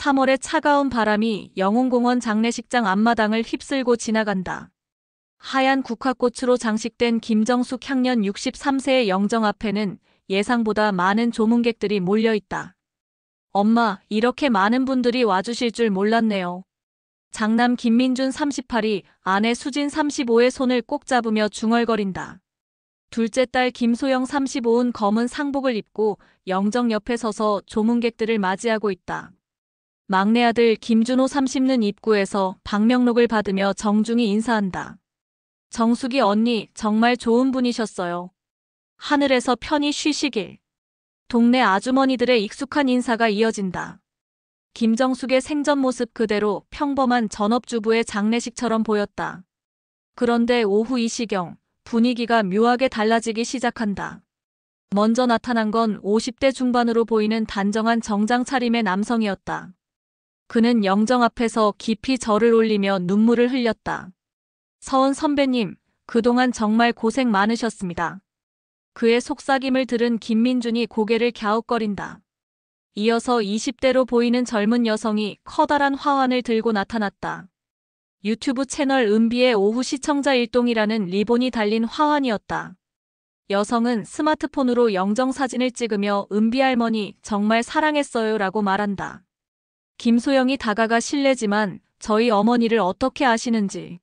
3월의 차가운 바람이 영웅공원 장례식장 앞마당을 휩쓸고 지나간다. 하얀 국화꽃으로 장식된 김정숙 향년 63세의 영정 앞에는 예상보다 많은 조문객들이 몰려있다. 엄마, 이렇게 많은 분들이 와주실 줄 몰랐네요. 장남 김민준 38이 아내 수진 35의 손을 꼭 잡으며 중얼거린다. 둘째 딸 김소영 35은 검은 상복을 입고 영정 옆에 서서 조문객들을 맞이하고 있다. 막내 아들 김준호 30는 입구에서 방명록을 받으며 정중히 인사한다. 정숙이 언니, 정말 좋은 분이셨어요. 하늘에서 편히 쉬시길. 동네 아주머니들의 익숙한 인사가 이어진다. 김정숙의 생전 모습 그대로 평범한 전업주부의 장례식처럼 보였다. 그런데 오후 이 시경, 분위기가 묘하게 달라지기 시작한다. 먼저 나타난 건 50대 중반으로 보이는 단정한 정장 차림의 남성이었다. 그는 영정 앞에서 깊이 절을 올리며 눈물을 흘렸다. 서은 선배님, 그동안 정말 고생 많으셨습니다. 그의 속삭임을 들은 김민준이 고개를 갸웃거린다. 이어서 20대로 보이는 젊은 여성이 커다란 화환을 들고 나타났다. 유튜브 채널 은비의 오후 시청자 일동이라는 리본이 달린 화환이었다. 여성은 스마트폰으로 영정 사진을 찍으며 은비 할머니 정말 사랑했어요 라고 말한다. 김소영이 다가가 실례지만 저희 어머니를 어떻게 아시는지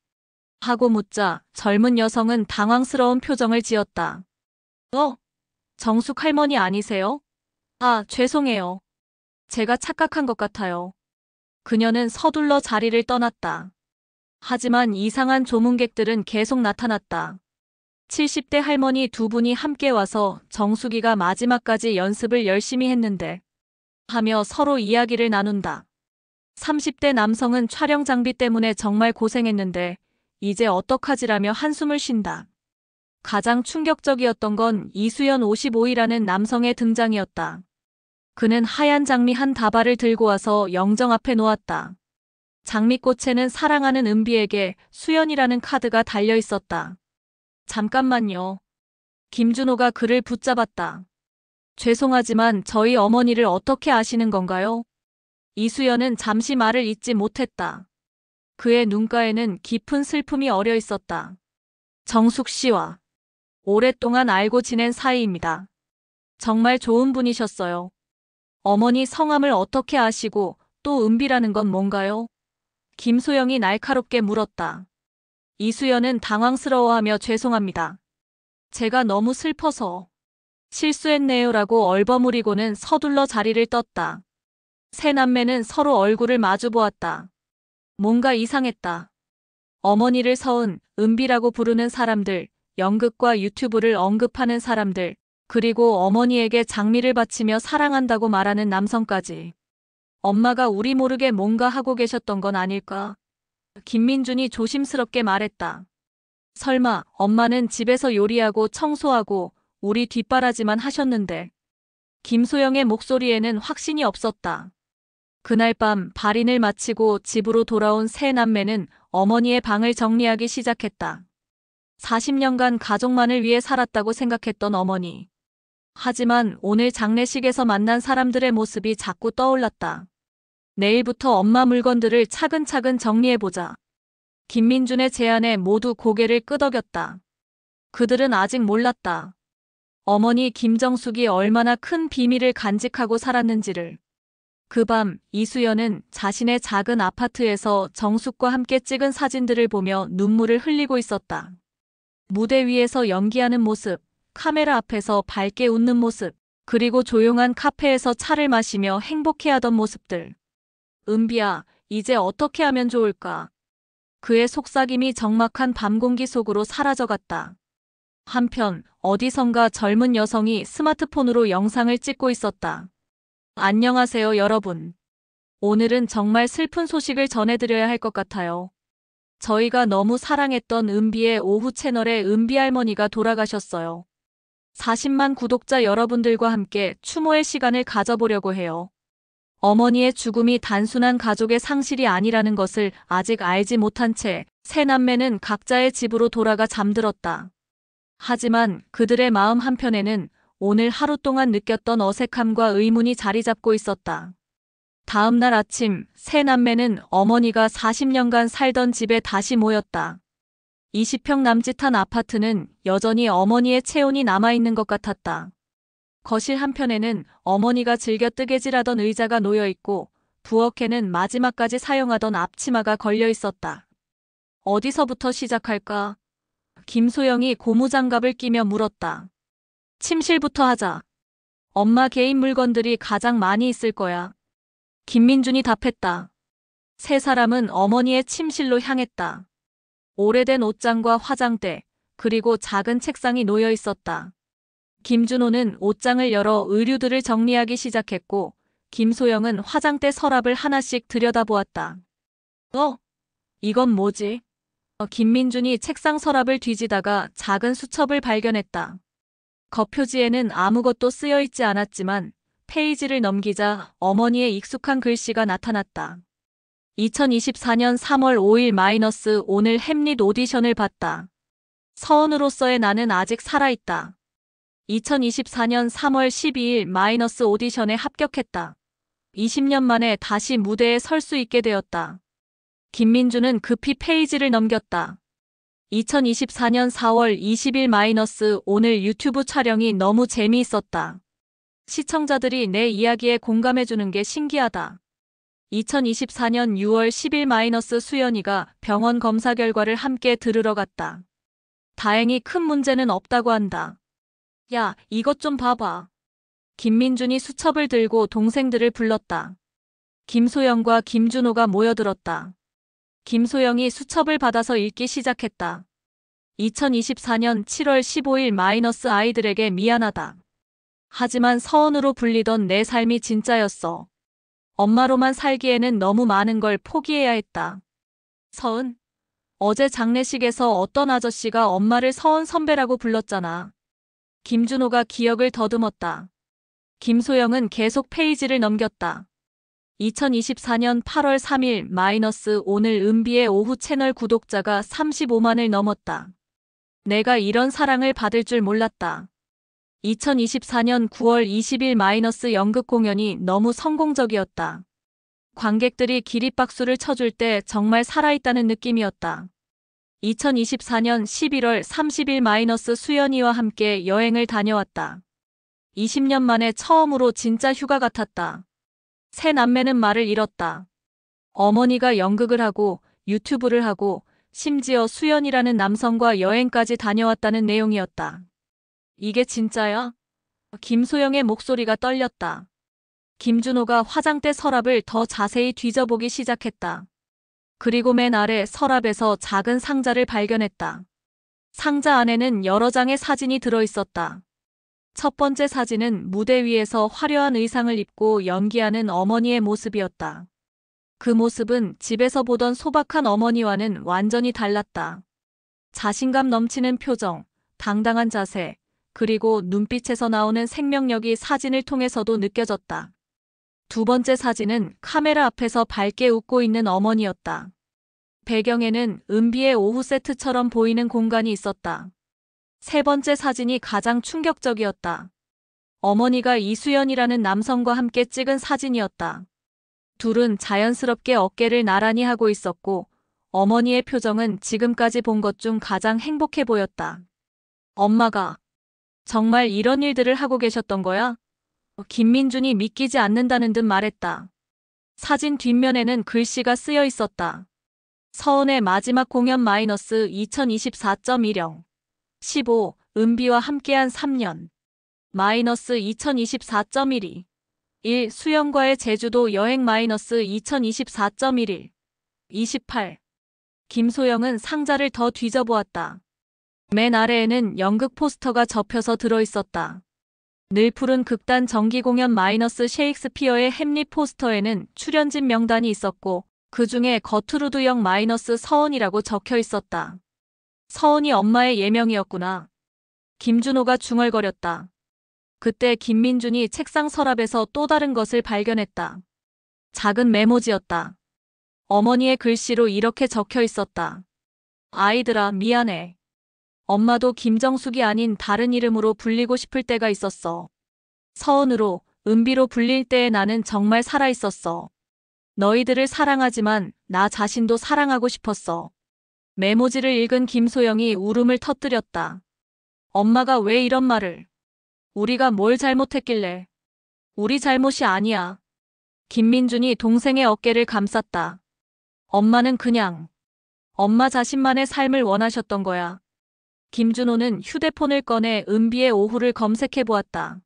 하고 묻자 젊은 여성은 당황스러운 표정을 지었다. 정숙 할머니 아니세요? 아, 죄송해요. 제가 착각한 것 같아요. 그녀는 서둘러 자리를 떠났다. 하지만 이상한 조문객들은 계속 나타났다. 70대 할머니 두 분이 함께 와서 정숙이가 마지막까지 연습을 열심히 했는데 하며 서로 이야기를 나눈다. 30대 남성은 촬영 장비 때문에 정말 고생했는데 이제 어떡하지라며 한숨을 쉰다. 가장 충격적이었던 건 이수연 55이라는 남성의 등장이었다. 그는 하얀 장미 한 다발을 들고 와서 영정 앞에 놓았다. 장미꽃에는 사랑하는 은비에게 수연이라는 카드가 달려 있었다. 잠깐만요. 김준호가 그를 붙잡았다. 죄송하지만 저희 어머니를 어떻게 아시는 건가요? 이수연은 잠시 말을 잇지 못했다. 그의 눈가에는 깊은 슬픔이 어려 있었다. 정숙 씨와 오랫동안 알고 지낸 사이입니다. 정말 좋은 분이셨어요. 어머니 성함을 어떻게 아시고 또 은비라는 건 뭔가요? 김소영이 날카롭게 물었다. 이수연은 당황스러워하며 죄송합니다. 제가 너무 슬퍼서 실수했네요 라고 얼버무리고는 서둘러 자리를 떴다. 세 남매는 서로 얼굴을 마주보았다. 뭔가 이상했다. 어머니를 서은, 은비라고 부르는 사람들, 연극과 유튜브를 언급하는 사람들, 그리고 어머니에게 장미를 바치며 사랑한다고 말하는 남성까지. 엄마가 우리 모르게 뭔가 하고 계셨던 건 아닐까? 김민준이 조심스럽게 말했다. 설마 엄마는 집에서 요리하고 청소하고 우리 뒷바라지만 하셨는데. 김소영의 목소리에는 확신이 없었다. 그날 밤 발인을 마치고 집으로 돌아온 세 남매는 어머니의 방을 정리하기 시작했다. 40년간 가족만을 위해 살았다고 생각했던 어머니. 하지만 오늘 장례식에서 만난 사람들의 모습이 자꾸 떠올랐다. 내일부터 엄마 물건들을 차근차근 정리해보자. 김민준의 제안에 모두 고개를 끄덕였다. 그들은 아직 몰랐다. 어머니 김정숙이 얼마나 큰 비밀을 간직하고 살았는지를. 그 밤 이수연은 자신의 작은 아파트에서 정숙과 함께 찍은 사진들을 보며 눈물을 흘리고 있었다. 무대 위에서 연기하는 모습, 카메라 앞에서 밝게 웃는 모습, 그리고 조용한 카페에서 차를 마시며 행복해하던 모습들. 은비야, 이제 어떻게 하면 좋을까? 그의 속삭임이 적막한 밤 공기 속으로 사라져갔다. 한편 어디선가 젊은 여성이 스마트폰으로 영상을 찍고 있었다. 안녕하세요 여러분. 오늘은 정말 슬픈 소식을 전해드려야 할 것 같아요. 저희가 너무 사랑했던 은비의 오후 채널의 은비 할머니가 돌아가셨어요. 40만 구독자 여러분들과 함께 추모의 시간을 가져보려고 해요. 어머니의 죽음이 단순한 가족의 상실이 아니라는 것을 아직 알지 못한 채 세 남매는 각자의 집으로 돌아가 잠들었다. 하지만 그들의 마음 한편에는 오늘 하루 동안 느꼈던 어색함과 의문이 자리 잡고 있었다. 다음 날 아침 세 남매는 어머니가 40년간 살던 집에 다시 모였다. 20평 남짓한 아파트는 여전히 어머니의 체온이 남아있는 것 같았다. 거실 한편에는 어머니가 즐겨 뜨개질하던 의자가 놓여있고 부엌에는 마지막까지 사용하던 앞치마가 걸려 있었다. 어디서부터 시작할까? 김소영이 고무장갑을 끼며 물었다. 침실부터 하자. 엄마 개인 물건들이 가장 많이 있을 거야. 김민준이 답했다. 세 사람은 어머니의 침실로 향했다. 오래된 옷장과 화장대, 그리고 작은 책상이 놓여 있었다. 김준호는 옷장을 열어 의류들을 정리하기 시작했고, 김소영은 화장대 서랍을 하나씩 들여다보았다. 이건 뭐지? 김민준이 책상 서랍을 뒤지다가 작은 수첩을 발견했다. 겉표지에는 아무것도 쓰여 있지 않았지만 페이지를 넘기자 어머니의 익숙한 글씨가 나타났다. 2024년 3월 5일 오늘 햄릿 오디션을 봤다. 서은으로서의 나는 아직 살아있다. 2024년 3월 12일 오디션에 합격했다. 20년 만에 다시 무대에 설 수 있게 되었다. 김민주는 급히 페이지를 넘겼다. 2024년 4월 20일 오늘 유튜브 촬영이 너무 재미있었다. 시청자들이 내 이야기에 공감해주는 게 신기하다. 2024년 6월 10일 수연이가 병원 검사 결과를 함께 들으러 갔다. 다행히 큰 문제는 없다고 한다. 야, 이것 좀 봐봐. 김민준이 수첩을 들고 동생들을 불렀다. 김소영과 김준호가 모여들었다. 김소영이 수첩을 받아서 읽기 시작했다. 2024년 7월 15일 아이들에게 미안하다. 하지만 서은으로 불리던 내 삶이 진짜였어. 엄마로만 살기에는 너무 많은 걸 포기해야 했다. 서은, 어제 장례식에서 어떤 아저씨가 엄마를 서은 선배라고 불렀잖아. 김준호가 기억을 더듬었다. 김소영은 계속 페이지를 넘겼다. 2024년 8월 3일 오늘 은비의 오후 채널 구독자가 35만을 넘었다. 내가 이런 사랑을 받을 줄 몰랐다. 2024년 9월 20일 연극 공연이 너무 성공적이었다. 관객들이 기립박수를 쳐줄 때 정말 살아있다는 느낌이었다. 2024년 11월 30일 수연이와 함께 여행을 다녀왔다. 20년 만에 처음으로 진짜 휴가 같았다. 세 남매는 말을 잃었다. 어머니가 연극을 하고 유튜브를 하고 심지어 수연이라는 남성과 여행까지 다녀왔다는 내용이었다. 이게 진짜야? 김소영의 목소리가 떨렸다. 김준호가 화장대 서랍을 더 자세히 뒤져보기 시작했다. 그리고 맨 아래 서랍에서 작은 상자를 발견했다. 상자 안에는 여러 장의 사진이 들어있었다. 첫 번째 사진은 무대 위에서 화려한 의상을 입고 연기하는 어머니의 모습이었다. 그 모습은 집에서 보던 소박한 어머니와는 완전히 달랐다. 자신감 넘치는 표정, 당당한 자세, 그리고 눈빛에서 나오는 생명력이 사진을 통해서도 느껴졌다. 두 번째 사진은 카메라 앞에서 밝게 웃고 있는 어머니였다. 배경에는 은비의 오후 세트처럼 보이는 공간이 있었다. 세 번째 사진이 가장 충격적이었다. 어머니가 이수연이라는 남성과 함께 찍은 사진이었다. 둘은 자연스럽게 어깨를 나란히 하고 있었고 어머니의 표정은 지금까지 본 것 중 가장 행복해 보였다. 엄마가 정말 이런 일들을 하고 계셨던 거야? 김민준이 믿기지 않는다는 듯 말했다. 사진 뒷면에는 글씨가 쓰여 있었다. 서은의 마지막 공연 2024.10 15. 은비와 함께한 3년 -2024.12 1. 수영과의 제주도 여행 -2024.11 28. 김소영은 상자를 더 뒤져보았다. 맨 아래에는 연극 포스터가 접혀서 들어있었다. 늘 푸른 극단 정기공연 셰익스피어의 햄릿 포스터에는 출연진 명단이 있었고 그 중에 거트루드역 서은이라고 적혀 있었다. 서은이 엄마의 예명이었구나. 김준호가 중얼거렸다. 그때 김민준이 책상 서랍에서 또 다른 것을 발견했다. 작은 메모지였다. 어머니의 글씨로 이렇게 적혀 있었다. 아이들아, 미안해. 엄마도 김정숙이 아닌 다른 이름으로 불리고 싶을 때가 있었어. 서은으로 은비로 불릴 때의 나는 정말 살아있었어. 너희들을 사랑하지만 나 자신도 사랑하고 싶었어. 메모지를 읽은 김소영이 울음을 터뜨렸다. 엄마가 왜 이런 말을? 우리가 뭘 잘못했길래? 우리 잘못이 아니야. 김민준이 동생의 어깨를 감쌌다. 엄마는 그냥 엄마 자신만의 삶을 원하셨던 거야. 김준호는 휴대폰을 꺼내 은비의 오후를 검색해 보았다.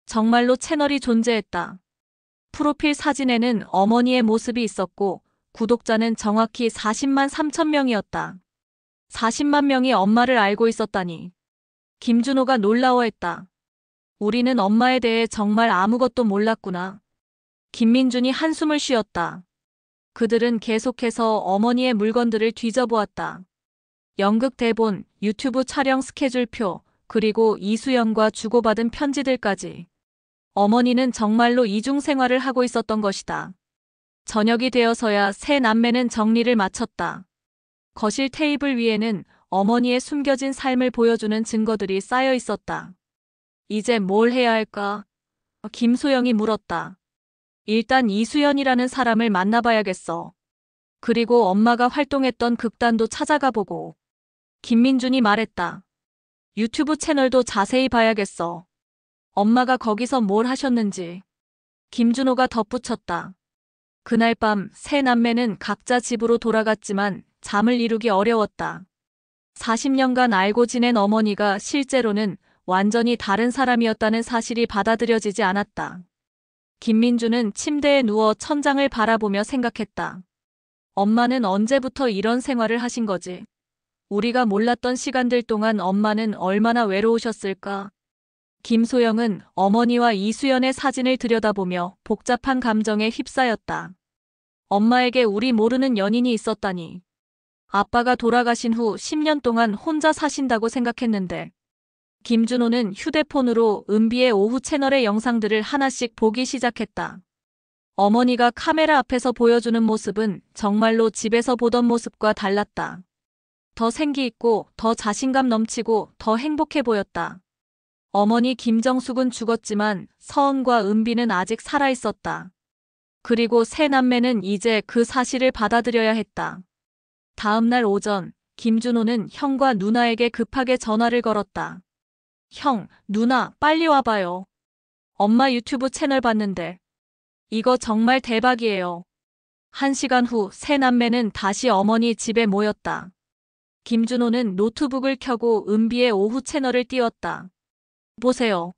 정말로 채널이 존재했다. 프로필 사진에는 어머니의 모습이 있었고 구독자는 정확히 40만 3천 명이었다. 40만 명이 엄마를 알고 있었다니. 김준호가 놀라워했다. 우리는 엄마에 대해 정말 아무것도 몰랐구나. 김민준이 한숨을 쉬었다. 그들은 계속해서 어머니의 물건들을 뒤져보았다. 연극 대본, 유튜브 촬영 스케줄표, 그리고 이수연과 주고받은 편지들까지. 어머니는 정말로 이중 생활을 하고 있었던 것이다. 저녁이 되어서야 세 남매는 정리를 마쳤다. 거실 테이블 위에는 어머니의 숨겨진 삶을 보여주는 증거들이 쌓여 있었다. 이제 뭘 해야 할까? 김소영이 물었다. 일단 이수연이라는 사람을 만나봐야겠어. 그리고 엄마가 활동했던 극단도 찾아가 보고. 김민준이 말했다. 유튜브 채널도 자세히 봐야겠어. 엄마가 거기서 뭘 하셨는지. 김준호가 덧붙였다. 그날 밤 세 남매는 각자 집으로 돌아갔지만 잠을 이루기 어려웠다. 40년간 알고 지낸 어머니가 실제로는 완전히 다른 사람이었다는 사실이 받아들여지지 않았다. 김민주는 침대에 누워 천장을 바라보며 생각했다. 엄마는 언제부터 이런 생활을 하신 거지? 우리가 몰랐던 시간들 동안 엄마는 얼마나 외로우셨을까? 김소영은 어머니와 이수연의 사진을 들여다보며 복잡한 감정에 휩싸였다. 엄마에게 우리 모르는 연인이 있었다니. 아빠가 돌아가신 후 10년 동안 혼자 사신다고 생각했는데. 김준호는 휴대폰으로 은비의 오후 채널의 영상들을 하나씩 보기 시작했다. 어머니가 카메라 앞에서 보여주는 모습은 정말로 집에서 보던 모습과 달랐다. 더 생기 있고 더 자신감 넘치고 더 행복해 보였다. 어머니 김정숙은 죽었지만 서은과 은비는 아직 살아있었다. 그리고 세 남매는 이제 그 사실을 받아들여야 했다. 다음 날 오전, 김준호는 형과 누나에게 급하게 전화를 걸었다. 형, 누나, 빨리 와봐요. 엄마 유튜브 채널 봤는데. 이거 정말 대박이에요. 1시간 후 세 남매는 다시 어머니 집에 모였다. 김준호는 노트북을 켜고 은비의 오후 채널을 띄웠다. 보세요.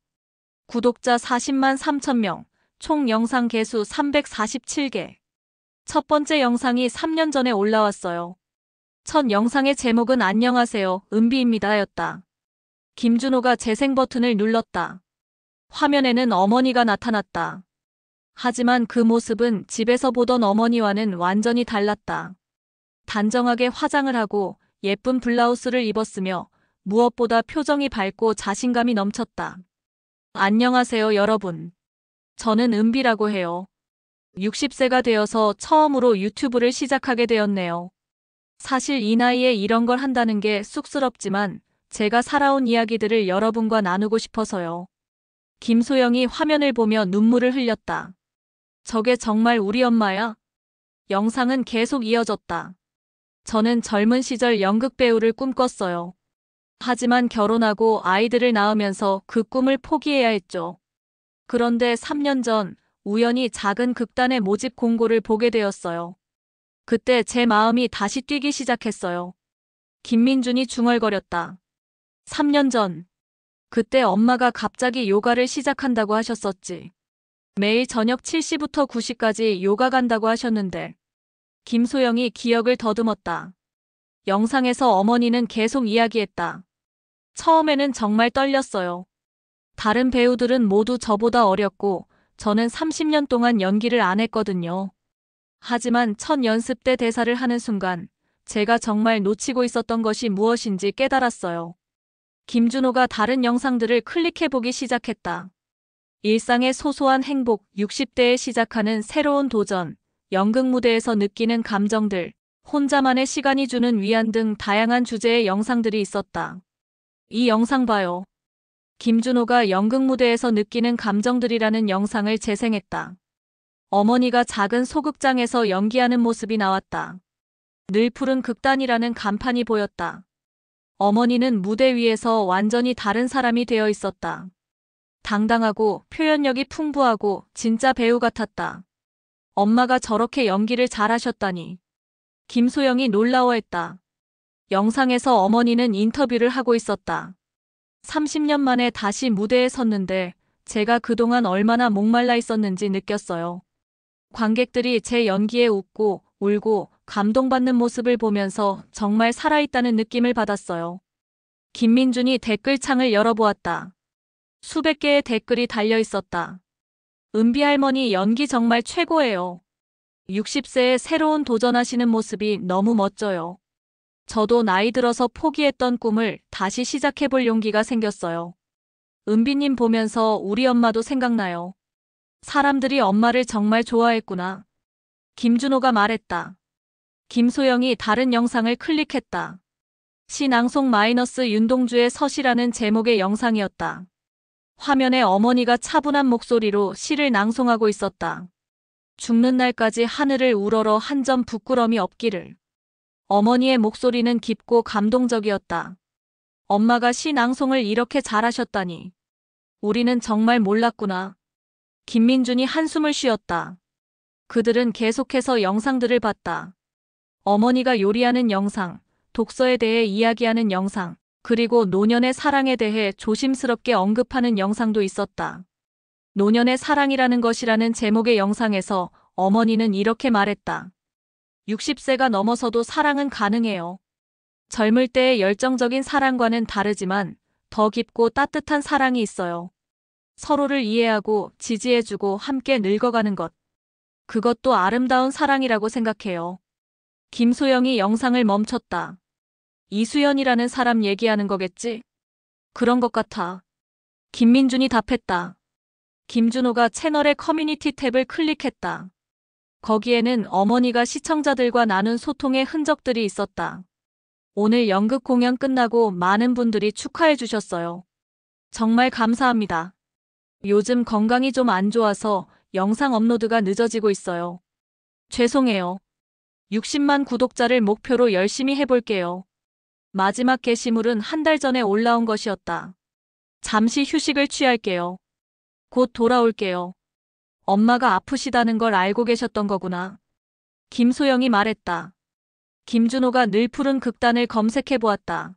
구독자 40만 3천 명, 총 영상 개수 347개. 첫 번째 영상이 3년 전에 올라왔어요. 첫 영상의 제목은 안녕하세요, 은비입니다 였다. 김준호가 재생 버튼을 눌렀다. 화면에는 어머니가 나타났다. 하지만 그 모습은 집에서 보던 어머니와는 완전히 달랐다. 단정하게 화장을 하고 예쁜 블라우스를 입었으며 무엇보다 표정이 밝고 자신감이 넘쳤다. 안녕하세요 여러분. 저는 은비라고 해요. 60세가 되어서 처음으로 유튜브를 시작하게 되었네요. 사실 이 나이에 이런 걸 한다는 게 쑥스럽지만 제가 살아온 이야기들을 여러분과 나누고 싶어서요. 김소영이 화면을 보며 눈물을 흘렸다. 저게 정말 우리 엄마야? 영상은 계속 이어졌다. 저는 젊은 시절 연극 배우를 꿈꿨어요. 하지만 결혼하고 아이들을 낳으면서 그 꿈을 포기해야 했죠. 그런데 3년 전 우연히 작은 극단의 모집 공고를 보게 되었어요. 그때 제 마음이 다시 뛰기 시작했어요. 김민준이 중얼거렸다. 3년 전. 그때 엄마가 갑자기 요가를 시작한다고 하셨었지. 매일 저녁 7시부터 9시까지 요가 간다고 하셨는데. 김소영이 기억을 더듬었다. 영상에서 어머니는 계속 이야기했다. 처음에는 정말 떨렸어요. 다른 배우들은 모두 저보다 어렸고 저는 30년 동안 연기를 안 했거든요. 하지만 첫 연습 때 대사를 하는 순간 제가 정말 놓치고 있었던 것이 무엇인지 깨달았어요. 김준호가 다른 영상들을 클릭해보기 시작했다. 일상의 소소한 행복, 60대에 시작하는 새로운 도전, 연극 무대에서 느끼는 감정들, 혼자만의 시간이 주는 위안 등 다양한 주제의 영상들이 있었다. 이 영상 봐요. 김준호가 연극 무대에서 느끼는 감정들이라는 영상을 재생했다. 어머니가 작은 소극장에서 연기하는 모습이 나왔다. 늘 푸른 극단이라는 간판이 보였다. 어머니는 무대 위에서 완전히 다른 사람이 되어 있었다. 당당하고 표현력이 풍부하고 진짜 배우 같았다. 엄마가 저렇게 연기를 잘하셨다니. 김소영이 놀라워했다. 영상에서 어머니는 인터뷰를 하고 있었다. 30년 만에 다시 무대에 섰는데 제가 그동안 얼마나 목말라 있었는지 느꼈어요. 관객들이 제 연기에 웃고 울고 감동받는 모습을 보면서 정말 살아있다는 느낌을 받았어요. 김민준이 댓글창을 열어보았다. 수백 개의 댓글이 달려 있었다. 은비 할머니 연기 정말 최고예요. 60세에 새로운 도전하시는 모습이 너무 멋져요. 저도 나이 들어서 포기했던 꿈을 다시 시작해볼 용기가 생겼어요. 은비님 보면서 우리 엄마도 생각나요. 사람들이 엄마를 정말 좋아했구나. 김준호가 말했다. 김소영이 다른 영상을 클릭했다. 시낭송 마이너스 윤동주의 서시라는 제목의 영상이었다. 화면에 어머니가 차분한 목소리로 시를 낭송하고 있었다. 죽는 날까지 하늘을 우러러 한 점 부끄럼이 없기를. 어머니의 목소리는 깊고 감동적이었다. 엄마가 시 낭송을 이렇게 잘하셨다니. 우리는 정말 몰랐구나. 김민준이 한숨을 쉬었다. 그들은 계속해서 영상들을 봤다. 어머니가 요리하는 영상, 독서에 대해 이야기하는 영상, 그리고 노년의 사랑에 대해 조심스럽게 언급하는 영상도 있었다. 노년의 사랑이라는 것이라는 제목의 영상에서 어머니는 이렇게 말했다. 60세가 넘어서도 사랑은 가능해요. 젊을 때의 열정적인 사랑과는 다르지만 더 깊고 따뜻한 사랑이 있어요. 서로를 이해하고 지지해주고 함께 늙어가는 것. 그것도 아름다운 사랑이라고 생각해요. 김소영이 영상을 멈췄다. 이수연이라는 사람 얘기하는 거겠지? 그런 것 같아. 김민준이 답했다. 김준호가 채널의 커뮤니티 탭을 클릭했다. 거기에는 어머니가 시청자들과 나눈 소통의 흔적들이 있었다. 오늘 연극 공연 끝나고 많은 분들이 축하해 주셨어요. 정말 감사합니다. 요즘 건강이 좀 안 좋아서 영상 업로드가 늦어지고 있어요. 죄송해요. 60만 구독자를 목표로 열심히 해볼게요. 마지막 게시물은 한 달 전에 올라온 것이었다. 잠시 휴식을 취할게요. 곧 돌아올게요. 엄마가 아프시다는 걸 알고 계셨던 거구나. 김소영이 말했다. 김준호가 늘 푸른 극단을 검색해 보았다.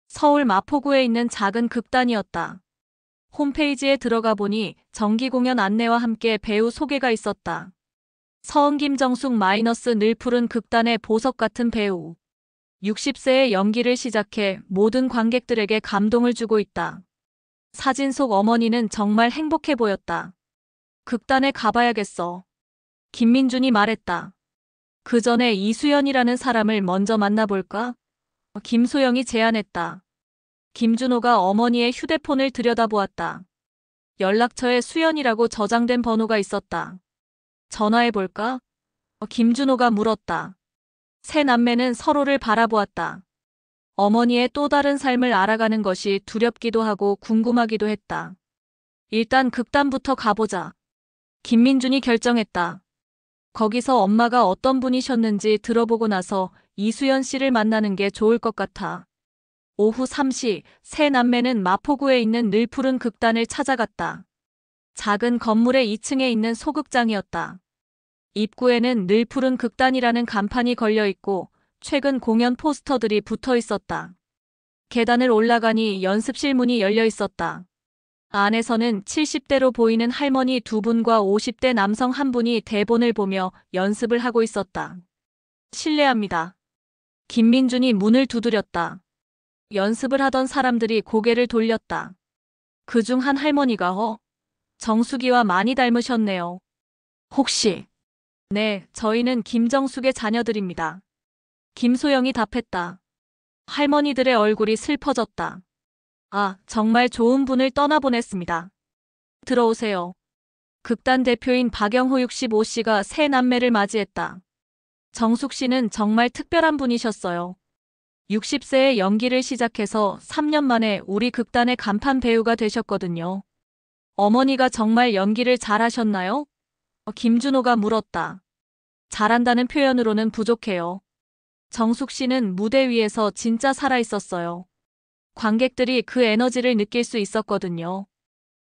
서울 마포구에 있는 작은 극단이었다. 홈페이지에 들어가 보니 정기 공연 안내와 함께 배우 소개가 있었다. 서은 김정숙 마이너스 늘 푸른 극단의 보석 같은 배우. 60세의 연기를 시작해 모든 관객들에게 감동을 주고 있다. 사진 속 어머니는 정말 행복해 보였다. 극단에 가봐야겠어. 김민준이 말했다. 그 전에 이수연이라는 사람을 먼저 만나볼까? 김소영이 제안했다. 김준호가 어머니의 휴대폰을 들여다보았다. 연락처에 수연이라고 저장된 번호가 있었다. 전화해볼까? 김준호가 물었다. 세 남매는 서로를 바라보았다. 어머니의 또 다른 삶을 알아가는 것이 두렵기도 하고 궁금하기도 했다. 일단 극단부터 가보자. 김민준이 결정했다. 거기서 엄마가 어떤 분이셨는지 들어보고 나서 이수연 씨를 만나는 게 좋을 것 같아. 오후 3시 세 남매는 마포구에 있는 늘 푸른 극단을 찾아갔다. 작은 건물의 2층에 있는 소극장이었다. 입구에는 늘 푸른 극단이라는 간판이 걸려 있고 최근 공연 포스터들이 붙어 있었다. 계단을 올라가니 연습실 문이 열려 있었다. 안에서는 70대로 보이는 할머니 두 분과 50대 남성 한 분이 대본을 보며 연습을 하고 있었다. 실례합니다. 김민준이 문을 두드렸다. 연습을 하던 사람들이 고개를 돌렸다. 그중 한 할머니가 정숙이와 많이 닮으셨네요. 혹시? 네, 저희는 김정숙의 자녀들입니다. 김소영이 답했다. 할머니들의 얼굴이 슬퍼졌다. 아, 정말 좋은 분을 떠나보냈습니다. 들어오세요. 극단 대표인 박영호 65씨가 새 남매를 맞이했다. 정숙 씨는 정말 특별한 분이셨어요. 60세에 연기를 시작해서 3년 만에 우리 극단의 간판 배우가 되셨거든요. 어머니가 정말 연기를 잘하셨나요? 김준호가 물었다. 잘한다는 표현으로는 부족해요. 정숙 씨는 무대 위에서 진짜 살아있었어요. 관객들이 그 에너지를 느낄 수 있었거든요.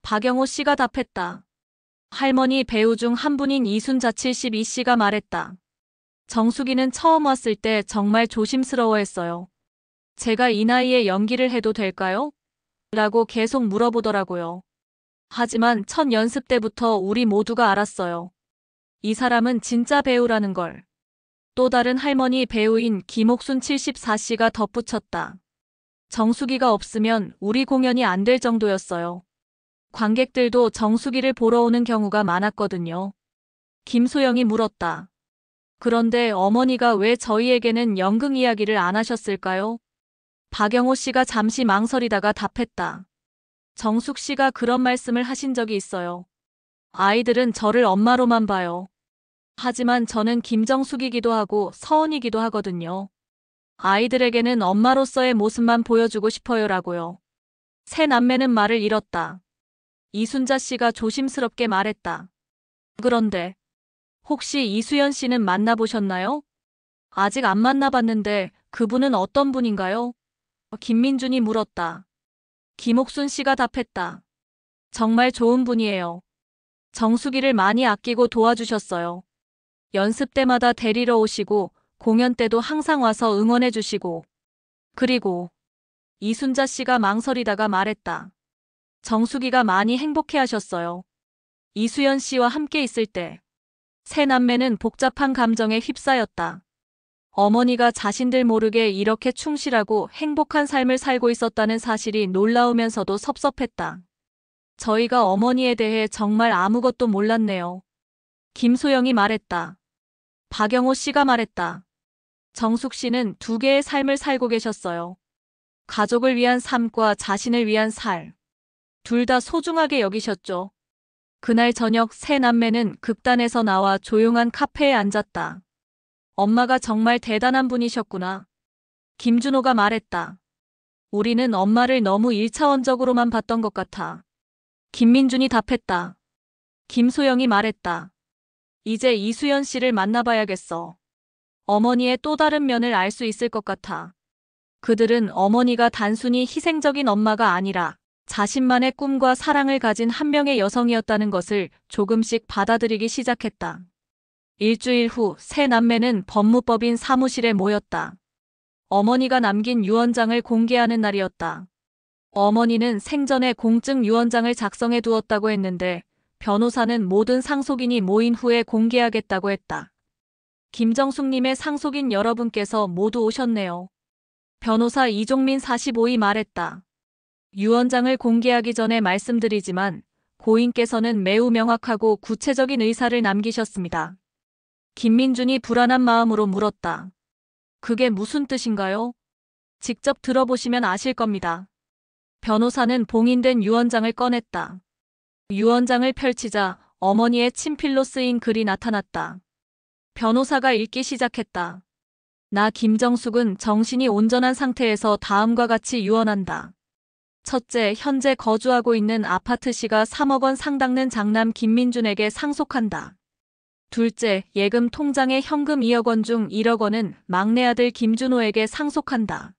박영호 씨가 답했다. 할머니 배우 중 한 분인 이순자 72씨가 말했다. 정숙이는 처음 왔을 때 정말 조심스러워했어요. 제가 이 나이에 연기를 해도 될까요? 라고 계속 물어보더라고요. 하지만 첫 연습 때부터 우리 모두가 알았어요. 이 사람은 진짜 배우라는 걸. 또 다른 할머니 배우인 김옥순 74씨가 덧붙였다. 정숙이가 없으면 우리 공연이 안 될 정도였어요. 관객들도 정숙이를 보러 오는 경우가 많았거든요. 김소영이 물었다. 그런데 어머니가 왜 저희에게는 연극 이야기를 안 하셨을까요? 박영호 씨가 잠시 망설이다가 답했다. 정숙 씨가 그런 말씀을 하신 적이 있어요. 아이들은 저를 엄마로만 봐요. 하지만 저는 김정숙이기도 하고 서은이기도 하거든요. 아이들에게는 엄마로서의 모습만 보여주고 싶어요라고요. 새 남매는 말을 잃었다. 이순자 씨가 조심스럽게 말했다. 그런데 혹시 이수연 씨는 만나보셨나요? 아직 안 만나봤는데 그분은 어떤 분인가요? 김민준이 물었다. 김옥순 씨가 답했다. 정말 좋은 분이에요. 정숙이를 많이 아끼고 도와주셨어요. 연습 때마다 데리러 오시고 공연 때도 항상 와서 응원해 주시고. 그리고 이순자 씨가 망설이다가 말했다. 정숙이가 많이 행복해 하셨어요. 이수연 씨와 함께 있을 때. 새 남매는 복잡한 감정에 휩싸였다. 어머니가 자신들 모르게 이렇게 충실하고 행복한 삶을 살고 있었다는 사실이 놀라우면서도 섭섭했다. 저희가 어머니에 대해 정말 아무것도 몰랐네요. 김소영이 말했다. 박영호 씨가 말했다. 정숙 씨는 두 개의 삶을 살고 계셨어요. 가족을 위한 삶과 자신을 위한 삶. 둘 다 소중하게 여기셨죠. 그날 저녁 새 남매는 극단에서 나와 조용한 카페에 앉았다. 엄마가 정말 대단한 분이셨구나. 김준호가 말했다. 우리는 엄마를 너무 1차원적으로만 봤던 것 같아. 김민준이 답했다. 김소영이 말했다. 이제 이수연 씨를 만나봐야겠어. 어머니의 또 다른 면을 알 수 있을 것 같아. 그들은 어머니가 단순히 희생적인 엄마가 아니라 자신만의 꿈과 사랑을 가진 한 명의 여성이었다는 것을 조금씩 받아들이기 시작했다. 일주일 후 새 남매는 법무법인 사무실에 모였다. 어머니가 남긴 유언장을 공개하는 날이었다. 어머니는 생전에 공증 유언장을 작성해 두었다고 했는데 변호사는 모든 상속인이 모인 후에 공개하겠다고 했다. 김정숙님의 상속인 여러분께서 모두 오셨네요. 변호사 이종민 45이 말했다. 유언장을 공개하기 전에 말씀드리지만 고인께서는 매우 명확하고 구체적인 의사를 남기셨습니다. 김민준이 불안한 마음으로 물었다. 그게 무슨 뜻인가요? 직접 들어보시면 아실 겁니다. 변호사는 봉인된 유언장을 꺼냈다. 유언장을 펼치자 어머니의 친필로 쓰인 글이 나타났다. 변호사가 읽기 시작했다. 나 김정숙은 정신이 온전한 상태에서 다음과 같이 유언한다. 첫째, 현재 거주하고 있는 아파트 시가 3억 원 상당는 장남 김민준에게 상속한다. 둘째, 예금 통장에 현금 2억 원 중 1억 원은 막내 아들 김준호에게 상속한다.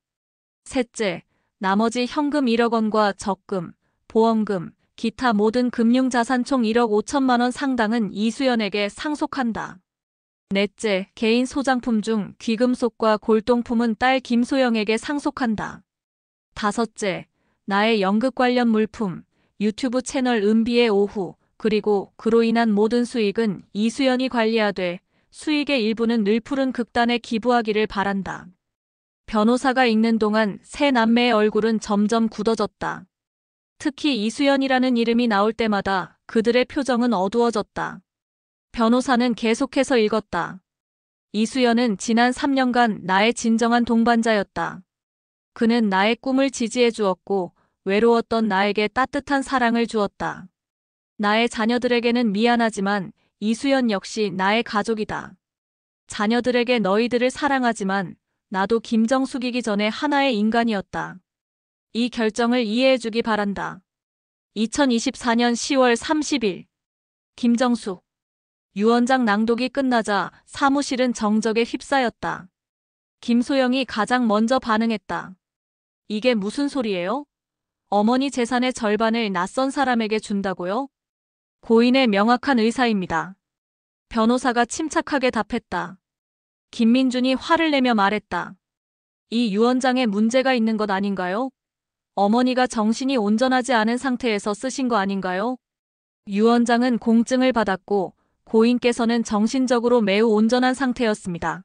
셋째, 나머지 현금 1억 원과 적금, 보험금, 기타 모든 금융자산 총 1억 5천만 원 상당은 이수연에게 상속한다. 넷째, 개인 소장품 중 귀금속과 골동품은 딸 김소영에게 상속한다. 다섯째, 나의 연극 관련 물품, 유튜브 채널 은비의 오후, 그리고 그로 인한 모든 수익은 이수연이 관리하되 수익의 일부는 늘 푸른 극단에 기부하기를 바란다. 변호사가 읽는 동안 새 남매의 얼굴은 점점 굳어졌다. 특히 이수연이라는 이름이 나올 때마다 그들의 표정은 어두워졌다. 변호사는 계속해서 읽었다. 이수연은 지난 3년간 나의 진정한 동반자였다. 그는 나의 꿈을 지지해 주었고 외로웠던 나에게 따뜻한 사랑을 주었다. 나의 자녀들에게는 미안하지만 이수연 역시 나의 가족이다. 자녀들에게 너희들을 사랑하지만 나도 김정숙이기 전에 하나의 인간이었다. 이 결정을 이해해주기 바란다. 2024년 10월 30일. 김정숙. 유언장 낭독이 끝나자 사무실은 정적에 휩싸였다. 김소영이 가장 먼저 반응했다. 이게 무슨 소리예요? 어머니 재산의 절반을 낯선 사람에게 준다고요? 고인의 명확한 의사입니다. 변호사가 침착하게 답했다. 김민준이 화를 내며 말했다. 이 유언장에 문제가 있는 것 아닌가요? 어머니가 정신이 온전하지 않은 상태에서 쓰신 거 아닌가요? 유언장은 공증을 받았고 고인께서는 정신적으로 매우 온전한 상태였습니다.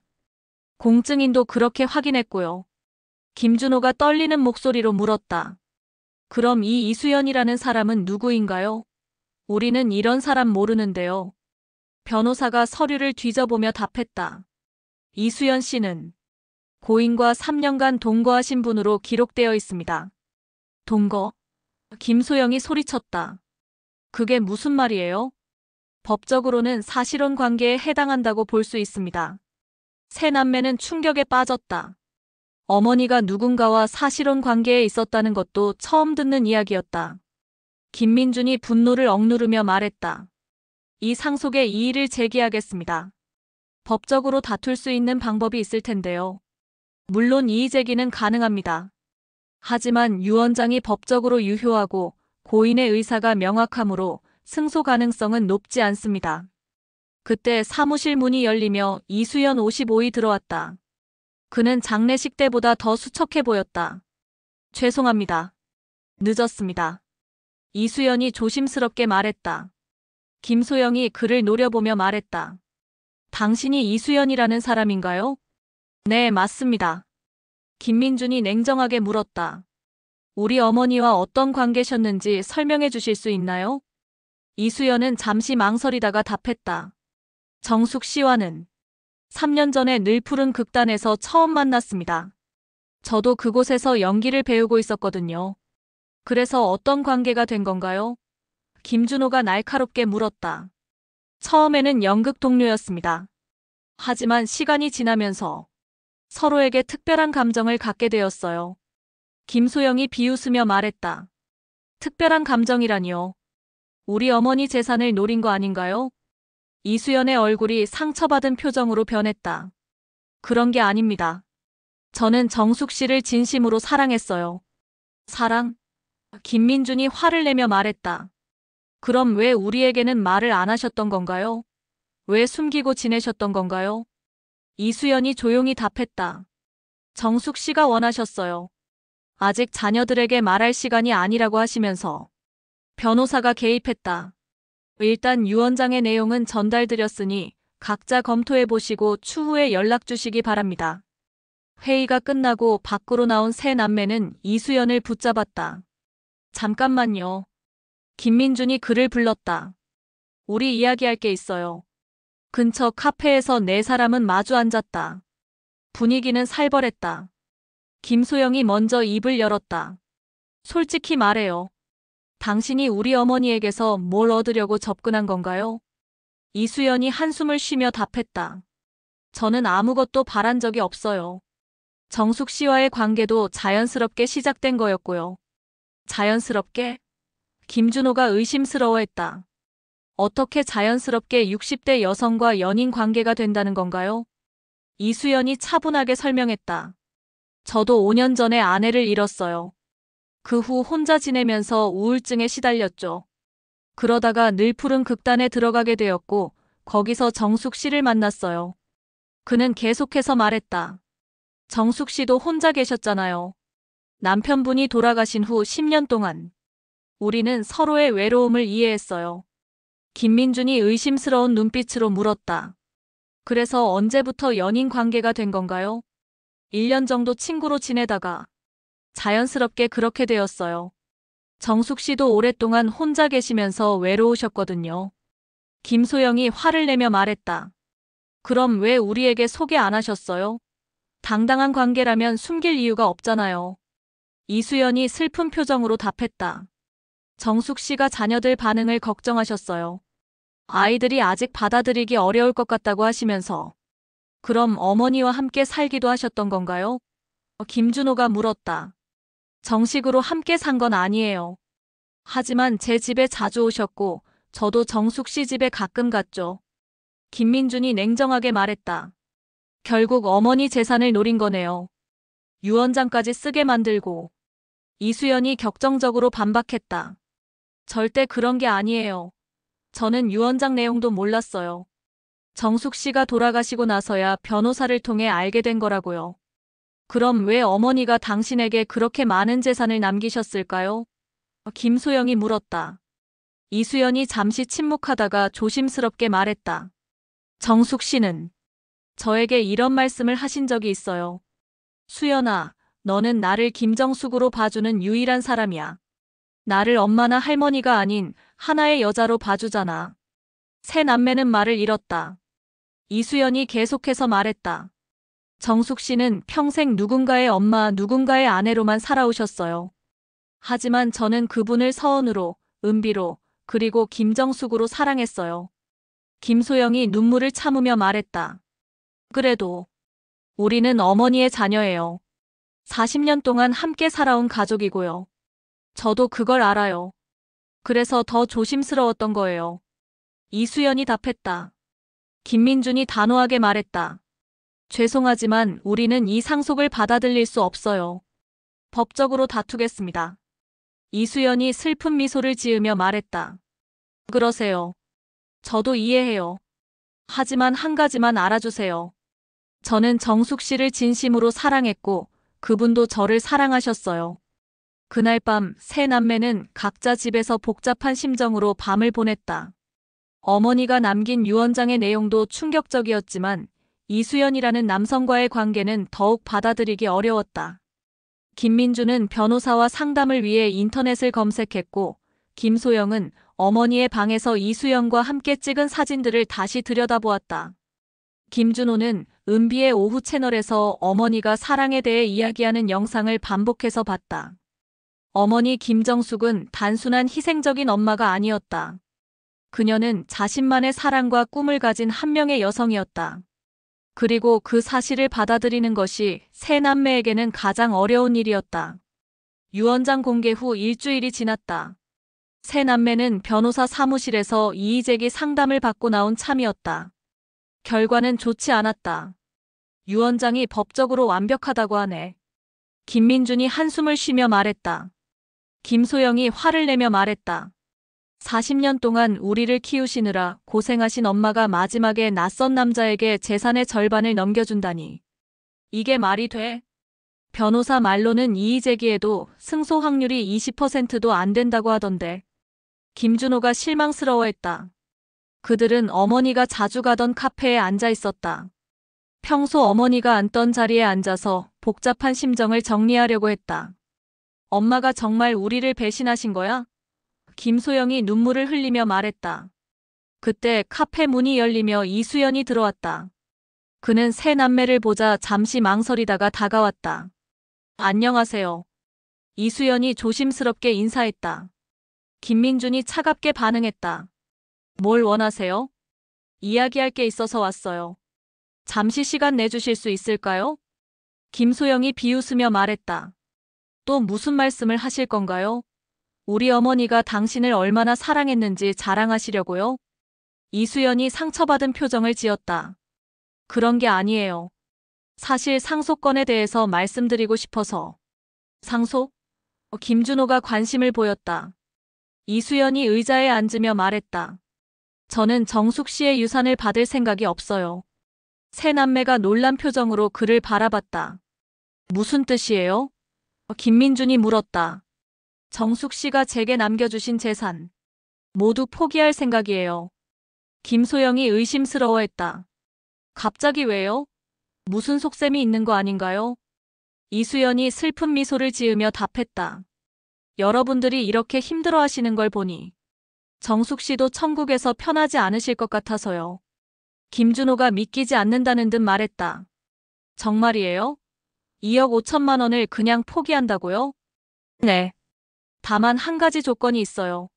공증인도 그렇게 확인했고요. 김준호가 떨리는 목소리로 물었다. 그럼 이 이수연이라는 사람은 누구인가요? 우리는 이런 사람 모르는데요. 변호사가 서류를 뒤져보며 답했다. 이수연 씨는 고인과 3년간 동거하신 분으로 기록되어 있습니다. 동거? 김소영이 소리쳤다. 그게 무슨 말이에요? 법적으로는 사실혼 관계에 해당한다고 볼 수 있습니다. 세 남매는 충격에 빠졌다. 어머니가 누군가와 사실혼 관계에 있었다는 것도 처음 듣는 이야기였다. 김민준이 분노를 억누르며 말했다. 이 상속의 이의를 제기하겠습니다. 법적으로 다툴 수 있는 방법이 있을 텐데요. 물론 이의 제기는 가능합니다. 하지만 유언장이 법적으로 유효하고 고인의 의사가 명확하므로 승소 가능성은 높지 않습니다. 그때 사무실 문이 열리며 이수연 55이 들어왔다. 그는 장례식 때보다 더 수척해 보였다. 죄송합니다. 늦었습니다. 이수연이 조심스럽게 말했다. 김소영이 그를 노려보며 말했다. 당신이 이수연이라는 사람인가요? 네, 맞습니다. 김민준이 냉정하게 물었다. 우리 어머니와 어떤 관계셨는지 설명해 주실 수 있나요? 이수연은 잠시 망설이다가 답했다. 정숙 씨와는 3년 전에 늘 푸른 극단에서 처음 만났습니다. 저도 그곳에서 연기를 배우고 있었거든요. 그래서 어떤 관계가 된 건가요? 김준호가 날카롭게 물었다. 처음에는 연극 동료였습니다. 하지만 시간이 지나면서 서로에게 특별한 감정을 갖게 되었어요. 김소영이 비웃으며 말했다. 특별한 감정이라니요. 우리 어머니 재산을 노린 거 아닌가요? 이수연의 얼굴이 상처받은 표정으로 변했다. 그런 게 아닙니다. 저는 정숙 씨를 진심으로 사랑했어요. 사랑? 김민준이 화를 내며 말했다. 그럼 왜 우리에게는 말을 안 하셨던 건가요? 왜 숨기고 지내셨던 건가요? 이수연이 조용히 답했다. 정숙 씨가 원하셨어요. 아직 자녀들에게 말할 시간이 아니라고 하시면서. 변호사가 개입했다. 일단 유언장의 내용은 전달드렸으니 각자 검토해 보시고 추후에 연락 주시기 바랍니다. 회의가 끝나고 밖으로 나온 세 남매는 이수연을 붙잡았다. 잠깐만요. 김민준이 그를 불렀다. 우리 이야기할 게 있어요. 근처 카페에서 네 사람은 마주 앉았다. 분위기는 살벌했다. 김소영이 먼저 입을 열었다. 솔직히 말해요. 당신이 우리 어머니에게서 뭘 얻으려고 접근한 건가요? 이수연이 한숨을 쉬며 답했다. 저는 아무것도 바란 적이 없어요. 정숙 씨와의 관계도 자연스럽게 시작된 거였고요. 자연스럽게? 김준호가 의심스러워했다. 어떻게 자연스럽게 60대 여성과 연인 관계가 된다는 건가요? 이수연이 차분하게 설명했다. 저도 5년 전에 아내를 잃었어요. 그 후 혼자 지내면서 우울증에 시달렸죠. 그러다가 늘 푸른 극단에 들어가게 되었고 거기서 정숙 씨를 만났어요. 그는 계속해서 말했다. 정숙 씨도 혼자 계셨잖아요. 남편분이 돌아가신 후 10년 동안. 우리는 서로의 외로움을 이해했어요. 김민준이 의심스러운 눈빛으로 물었다. 그래서 언제부터 연인 관계가 된 건가요? 1년 정도 친구로 지내다가 자연스럽게 그렇게 되었어요. 정숙 씨도 오랫동안 혼자 계시면서 외로우셨거든요. 김소영이 화를 내며 말했다. 그럼 왜 우리에게 소개 안 하셨어요? 당당한 관계라면 숨길 이유가 없잖아요. 이수연이 슬픈 표정으로 답했다. 정숙 씨가 자녀들 반응을 걱정하셨어요. 아이들이 아직 받아들이기 어려울 것 같다고 하시면서. 그럼 어머니와 함께 살기도 하셨던 건가요? 김준호가 물었다. 정식으로 함께 산 건 아니에요. 하지만 제 집에 자주 오셨고 저도 정숙 씨 집에 가끔 갔죠. 김민준이 냉정하게 말했다. 결국 어머니 재산을 노린 거네요. 유언장까지 쓰게 만들고. 이수연이 격정적으로 반박했다. 절대 그런 게 아니에요. 저는 유언장 내용도 몰랐어요. 정숙 씨가 돌아가시고 나서야 변호사를 통해 알게 된 거라고요. 그럼 왜 어머니가 당신에게 그렇게 많은 재산을 남기셨을까요? 김소영이 물었다. 이수연이 잠시 침묵하다가 조심스럽게 말했다. 정숙 씨는 저에게 이런 말씀을 하신 적이 있어요. 수연아, 너는 나를 김정숙으로 봐주는 유일한 사람이야. 나를 엄마나 할머니가 아닌 하나의 여자로 봐주잖아. 새 남매는 말을 잃었다. 이수연이 계속해서 말했다. 정숙 씨는 평생 누군가의 엄마, 누군가의 아내로만 살아오셨어요. 하지만 저는 그분을 서은으로, 은비로, 그리고 김정숙으로 사랑했어요. 김소영이 눈물을 참으며 말했다. 그래도 우리는 어머니의 자녀예요. 40년 동안 함께 살아온 가족이고요. 저도 그걸 알아요. 그래서 더 조심스러웠던 거예요. 이수연이 답했다. 김민준이 단호하게 말했다. 죄송하지만 우리는 이 상속을 받아들일 수 없어요. 법적으로 다투겠습니다. 이수연이 슬픈 미소를 지으며 말했다. 그러세요. 저도 이해해요. 하지만 한 가지만 알아주세요. 저는 정숙 씨를 진심으로 사랑했고 그분도 저를 사랑하셨어요. 그날 밤 세 남매는 각자 집에서 복잡한 심정으로 밤을 보냈다. 어머니가 남긴 유언장의 내용도 충격적이었지만 이수연이라는 남성과의 관계는 더욱 받아들이기 어려웠다. 김민주는 변호사와 상담을 위해 인터넷을 검색했고 김소영은 어머니의 방에서 이수연과 함께 찍은 사진들을 다시 들여다보았다. 김준호는 은비의 오후 채널에서 어머니가 사랑에 대해 이야기하는 영상을 반복해서 봤다. 어머니 김정숙은 단순한 희생적인 엄마가 아니었다. 그녀는 자신만의 사랑과 꿈을 가진 한 명의 여성이었다. 그리고 그 사실을 받아들이는 것이 세 남매에게는 가장 어려운 일이었다. 유언장 공개 후 일주일이 지났다. 세 남매는 변호사 사무실에서 이의제기 상담을 받고 나온 참이었다. 결과는 좋지 않았다. 유언장이 법적으로 완벽하다고 하네. 김민준이 한숨을 쉬며 말했다. 김소영이 화를 내며 말했다. 40년 동안 우리를 키우시느라 고생하신 엄마가 마지막에 낯선 남자에게 재산의 절반을 넘겨준다니. 이게 말이 돼? 변호사 말로는 이의제기에도 승소 확률이 20%도 안 된다고 하던데. 김준호가 실망스러워했다. 그들은 어머니가 자주 가던 카페에 앉아 있었다. 평소 어머니가 앉던 자리에 앉아서 복잡한 심정을 정리하려고 했다. 엄마가 정말 우리를 배신하신 거야? 김소영이 눈물을 흘리며 말했다. 그때 카페 문이 열리며 이수연이 들어왔다. 그는 새 남매를 보자 잠시 망설이다가 다가왔다. 안녕하세요. 이수연이 조심스럽게 인사했다. 김민준이 차갑게 반응했다. 뭘 원하세요? 이야기할 게 있어서 왔어요. 잠시 시간 내주실 수 있을까요? 김소영이 비웃으며 말했다. 또 무슨 말씀을 하실 건가요? 우리 어머니가 당신을 얼마나 사랑했는지 자랑하시려고요? 이수연이 상처받은 표정을 지었다. 그런 게 아니에요. 사실 상속건에 대해서 말씀드리고 싶어서. 상속? 김준호가 관심을 보였다. 이수연이 의자에 앉으며 말했다. 저는 정숙 씨의 유산을 받을 생각이 없어요. 새 남매가 놀란 표정으로 그를 바라봤다. 무슨 뜻이에요? 김민준이 물었다. 정숙 씨가 제게 남겨주신 재산. 모두 포기할 생각이에요. 김소영이 의심스러워했다. 갑자기 왜요? 무슨 속셈이 있는 거 아닌가요? 이수연이 슬픈 미소를 지으며 답했다. 여러분들이 이렇게 힘들어하시는 걸 보니 정숙 씨도 천국에서 편하지 않으실 것 같아서요. 김준호가 믿기지 않는다는 듯 말했다. 정말이에요? 2억 5천만 원을 그냥 포기한다고요? 네. 다만 한 가지 조건이 있어요.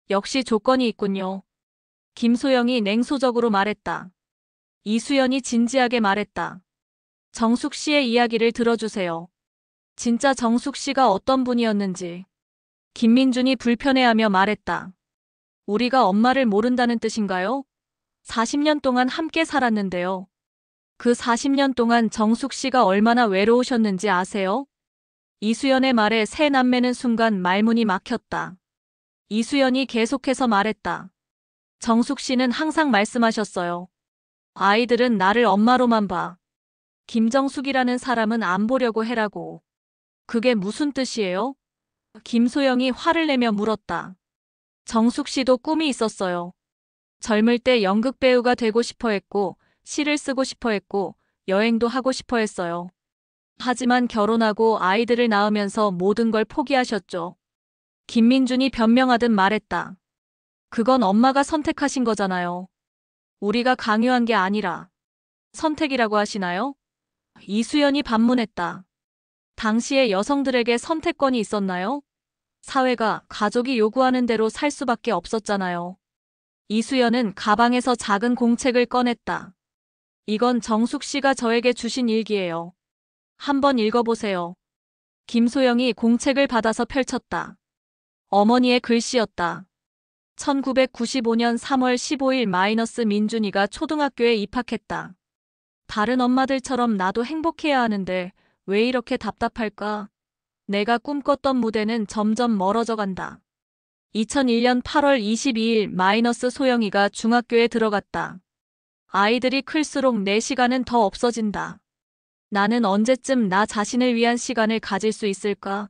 역시 조건이 있군요. 김소영이 냉소적으로 말했다. 이수연이 진지하게 말했다. 정숙 씨의 이야기를 들어주세요. 진짜 정숙 씨가 어떤 분이었는지. 김민준이 불편해하며 말했다. 우리가 엄마를 모른다는 뜻인가요? 40년 동안 함께 살았는데요. 그 40년 동안 정숙 씨가 얼마나 외로우셨는지 아세요? 이수연의 말에 새 남매는 순간 말문이 막혔다. 이수연이 계속해서 말했다. 정숙 씨는 항상 말씀하셨어요. 아이들은 나를 엄마로만 봐. 김정숙이라는 사람은 안 보려고 해라고. 그게 무슨 뜻이에요? 김소영이 화를 내며 물었다. 정숙 씨도 꿈이 있었어요. 젊을 때 연극 배우가 되고 싶어 했고, 시를 쓰고 싶어 했고, 여행도 하고 싶어 했어요. 하지만 결혼하고 아이들을 낳으면서 모든 걸 포기하셨죠. 김민준이 변명하듯 말했다. 그건 엄마가 선택하신 거잖아요. 우리가 강요한 게 아니라. 선택이라고 하시나요? 이수연이 반문했다. 당시에 여성들에게 선택권이 있었나요? 사회가, 가족이 요구하는 대로 살 수밖에 없었잖아요. 이수연은 가방에서 작은 공책을 꺼냈다. 이건 정숙 씨가 저에게 주신 일기예요. 한번 읽어보세요. 김소영이 공책을 받아서 펼쳤다. 어머니의 글씨였다. 1995년 3월 15일 민준이가 초등학교에 입학했다. 다른 엄마들처럼 나도 행복해야 하는데 왜 이렇게 답답할까? 내가 꿈꿨던 무대는 점점 멀어져 간다. 2001년 8월 22일 소영이가 중학교에 들어갔다. 아이들이 클수록 내 시간은 더 없어진다. 나는 언제쯤 나 자신을 위한 시간을 가질 수 있을까?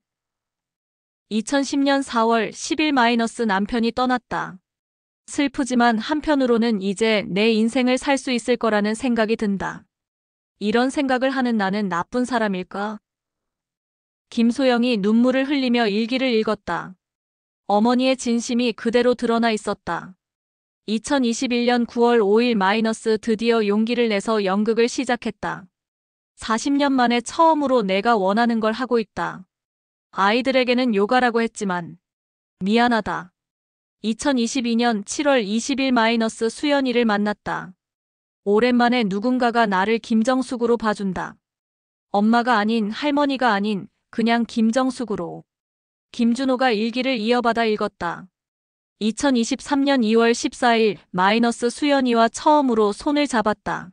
2010년 4월 10일 남편이 떠났다. 슬프지만 한편으로는 이제 내 인생을 살 수 있을 거라는 생각이 든다. 이런 생각을 하는 나는 나쁜 사람일까? 김소영이 눈물을 흘리며 일기를 읽었다. 어머니의 진심이 그대로 드러나 있었다. 2021년 9월 5일 드디어 용기를 내서 연극을 시작했다. 40년 만에 처음으로 내가 원하는 걸 하고 있다. 아이들에게는 요가라고 했지만 미안하다. 2022년 7월 20일 수연이를 만났다. 오랜만에 누군가가 나를 김정숙으로 봐준다. 엄마가 아닌 할머니가 아닌 그냥 김정숙으로. 김준호가 일기를 이어받아 읽었다. 2023년 2월 14일 수연이와 처음으로 손을 잡았다.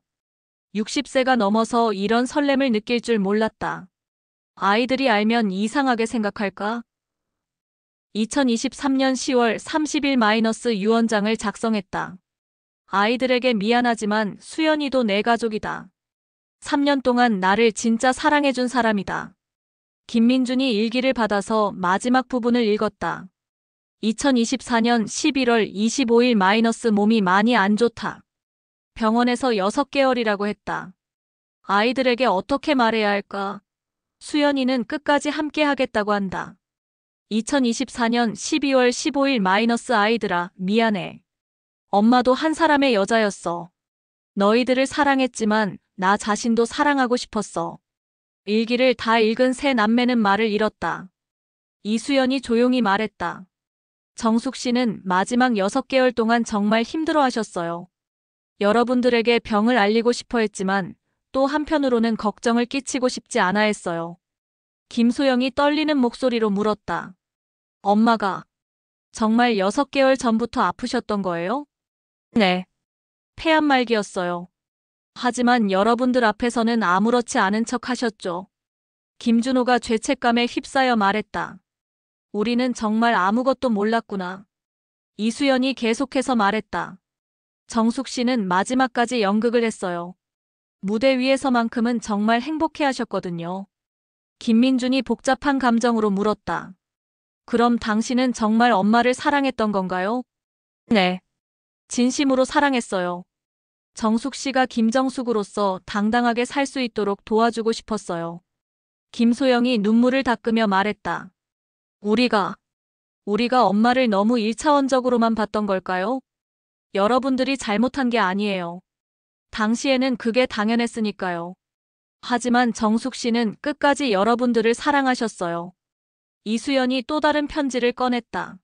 60세가 넘어서 이런 설렘을 느낄 줄 몰랐다. 아이들이 알면 이상하게 생각할까? 2023년 10월 30일 유언장을 작성했다. 아이들에게 미안하지만 수연이도 내 가족이다. 3년 동안 나를 진짜 사랑해준 사람이다. 김민준이 일기를 받아서 마지막 부분을 읽었다. 2024년 11월 25일 몸이 많이 안 좋다. 병원에서 6개월이라고 했다. 아이들에게 어떻게 말해야 할까? 수연이는 끝까지 함께 하겠다고 한다. 2024년 12월 15일 아이들아, 미안해. 엄마도 한 사람의 여자였어. 너희들을 사랑했지만 나 자신도 사랑하고 싶었어. 일기를 다 읽은 새 남매는 말을 잃었다. 이수연이 조용히 말했다. 정숙 씨는 마지막 6개월 동안 정말 힘들어 하셨어요. 여러분들에게 병을 알리고 싶어 했지만 또 한편으로는 걱정을 끼치고 싶지 않아 했어요. 김소영이 떨리는 목소리로 물었다. 엄마가 정말 6개월 전부터 아프셨던 거예요? 네. 폐암말기였어요. 하지만 여러분들 앞에서는 아무렇지 않은 척 하셨죠. 김준호가 죄책감에 휩싸여 말했다. 우리는 정말 아무것도 몰랐구나. 이수연이 계속해서 말했다. 정숙 씨는 마지막까지 연극을 했어요. 무대 위에서만큼은 정말 행복해 하셨거든요. 김민준이 복잡한 감정으로 물었다. 그럼 당신은 정말 엄마를 사랑했던 건가요? 네. 진심으로 사랑했어요. 정숙 씨가 김정숙으로서 당당하게 살 수 있도록 도와주고 싶었어요. 김소영이 눈물을 닦으며 말했다. 우리가 엄마를 너무 1차원적으로만 봤던 걸까요? 여러분들이 잘못한 게 아니에요. 당시에는 그게 당연했으니까요. 하지만 정숙 씨는 끝까지 여러분들을 사랑하셨어요. 이수연이 또 다른 편지를 꺼냈다.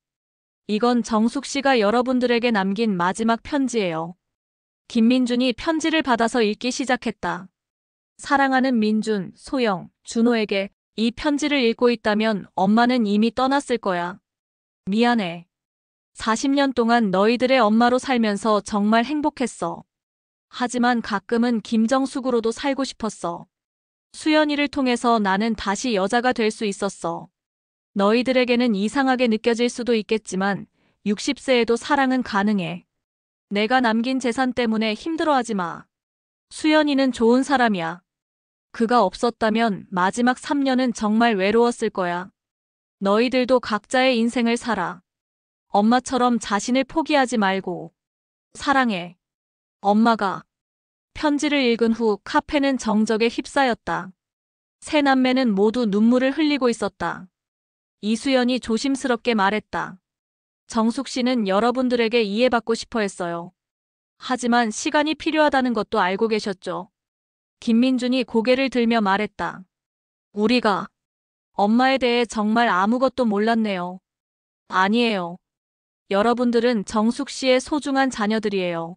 이건 정숙 씨가 여러분들에게 남긴 마지막 편지예요. 김민준이 편지를 받아서 읽기 시작했다. 사랑하는 민준, 소영, 준호에게 이 편지를 읽고 있다면 엄마는 이미 떠났을 거야. 미안해. 40년 동안 너희들의 엄마로 살면서 정말 행복했어. 하지만 가끔은 김정숙으로도 살고 싶었어. 수연이를 통해서 나는 다시 여자가 될 수 있었어. 너희들에게는 이상하게 느껴질 수도 있겠지만 60세에도 사랑은 가능해. 내가 남긴 재산 때문에 힘들어하지 마. 수연이는 좋은 사람이야. 그가 없었다면 마지막 3년은 정말 외로웠을 거야. 너희들도 각자의 인생을 살아. 엄마처럼 자신을 포기하지 말고. 사랑해. 엄마가. 편지를 읽은 후 카페는 정적에 휩싸였다. 세 남매는 모두 눈물을 흘리고 있었다. 이수연이 조심스럽게 말했다. 정숙 씨는 여러분들에게 이해받고 싶어 했어요. 하지만 시간이 필요하다는 것도 알고 계셨죠. 김민준이 고개를 들며 말했다. 우리가 엄마에 대해 정말 아무것도 몰랐네요. 아니에요. 여러분들은 정숙 씨의 소중한 자녀들이에요.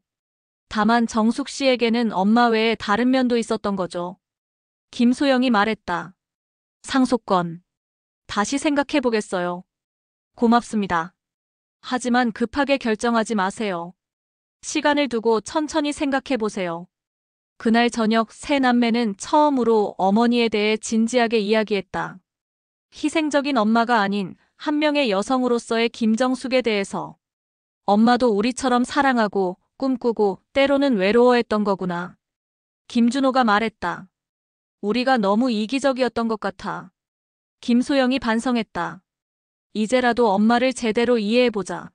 다만 정숙 씨에게는 엄마 외에 다른 면도 있었던 거죠. 김소영이 말했다. 상속권. 다시 생각해 보겠어요. 고맙습니다. 하지만 급하게 결정하지 마세요. 시간을 두고 천천히 생각해 보세요. 그날 저녁 세 남매는 처음으로 어머니에 대해 진지하게 이야기했다. 희생적인 엄마가 아닌 한 명의 여성으로서의 김정숙에 대해서. 엄마도 우리처럼 사랑하고 꿈꾸고 때로는 외로워했던 거구나. 김준호가 말했다. 우리가 너무 이기적이었던 것 같아. 김소영이 반성했다. 이제라도 엄마를 제대로 이해해보자.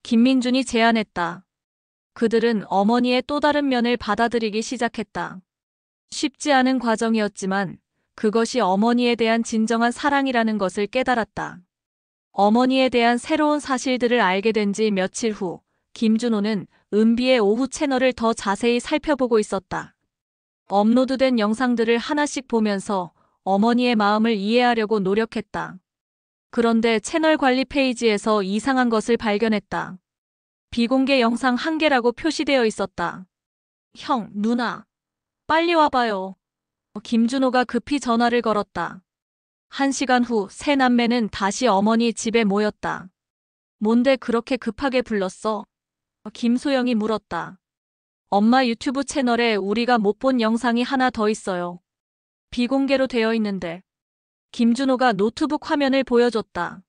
김민준이 제안했다. 그들은 어머니의 또 다른 면을 받아들이기 시작했다. 쉽지 않은 과정이었지만 그것이 어머니에 대한 진정한 사랑이라는 것을 깨달았다. 어머니에 대한 새로운 사실들을 알게 된 지 며칠 후, 김준호는 은비의 오후 채널을 더 자세히 살펴보고 있었다. 업로드된 영상들을 하나씩 보면서 어머니의 마음을 이해하려고 노력했다. 그런데 채널 관리 페이지에서 이상한 것을 발견했다. 비공개 영상 1개라고 표시되어 있었다. 형, 누나, 빨리 와봐요. 김준호가 급히 전화를 걸었다. 1시간 후 세 남매는 다시 어머니 집에 모였다. 뭔데 그렇게 급하게 불렀어? 김소영이 물었다. 엄마 유튜브 채널에 우리가 못 본 영상이 하나 더 있어요. 비공개로 되어 있는데. 김준호가 노트북 화면을 보여줬다.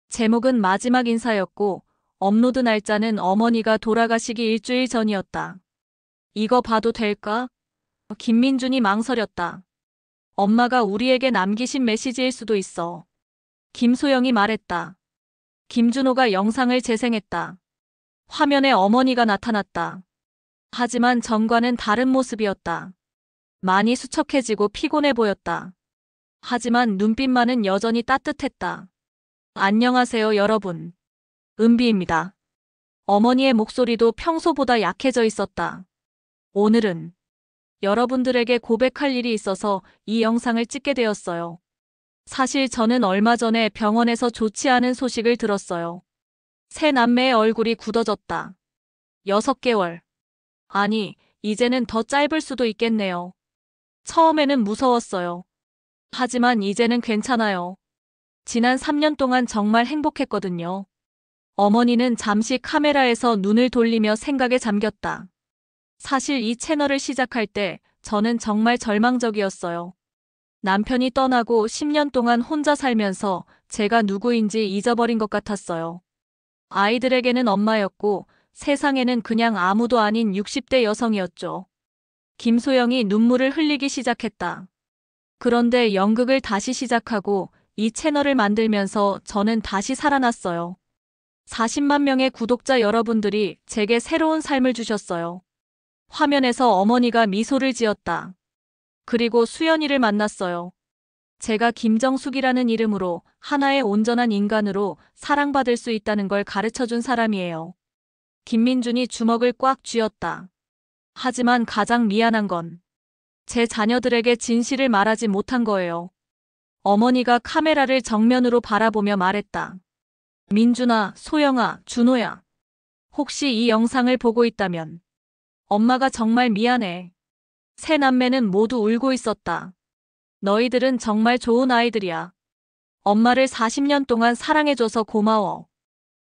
제목은 마지막 인사였고 업로드 날짜는 어머니가 돌아가시기 일주일 전이었다. 이거 봐도 될까? 김민준이 망설였다. 엄마가 우리에게 남기신 메시지일 수도 있어. 김소영이 말했다. 김준호가 영상을 재생했다. 화면에 어머니가 나타났다. 하지만 전과는 다른 모습이었다. 많이 수척해지고 피곤해 보였다. 하지만 눈빛만은 여전히 따뜻했다. 안녕하세요, 여러분. 은비입니다. 어머니의 목소리도 평소보다 약해져 있었다. 오늘은 여러분들에게 고백할 일이 있어서 이 영상을 찍게 되었어요. 사실 저는 얼마 전에 병원에서 좋지 않은 소식을 들었어요. 세 남매의 얼굴이 굳어졌다. 6개월. 아니, 이제는 더 짧을 수도 있겠네요. 처음에는 무서웠어요. 하지만 이제는 괜찮아요. 지난 3년 동안 정말 행복했거든요. 어머니는 잠시 카메라에서 눈을 돌리며 생각에 잠겼다. 사실 이 채널을 시작할 때 저는 정말 절망적이었어요. 남편이 떠나고 10년 동안 혼자 살면서 제가 누구인지 잊어버린 것 같았어요. 아이들에게는 엄마였고 세상에는 그냥 아무도 아닌 60대 여성이었죠. 김소영이 눈물을 흘리기 시작했다. 그런데 연극을 다시 시작하고 이 채널을 만들면서 저는 다시 살아났어요. 40만 명의 구독자 여러분들이 제게 새로운 삶을 주셨어요. 화면에서 어머니가 미소를 지었다. 그리고 수연이를 만났어요. 제가 김정숙이라는 이름으로 하나의 온전한 인간으로 사랑받을 수 있다는 걸 가르쳐준 사람이에요. 김민준이 주먹을 꽉 쥐었다. 하지만 가장 미안한 건 제 자녀들에게 진실을 말하지 못한 거예요. 어머니가 카메라를 정면으로 바라보며 말했다. 민준아, 소영아, 준호야. 혹시 이 영상을 보고 있다면 엄마가 정말 미안해. 세 남매는 모두 울고 있었다. 너희들은 정말 좋은 아이들이야. 엄마를 40년 동안 사랑해줘서 고마워.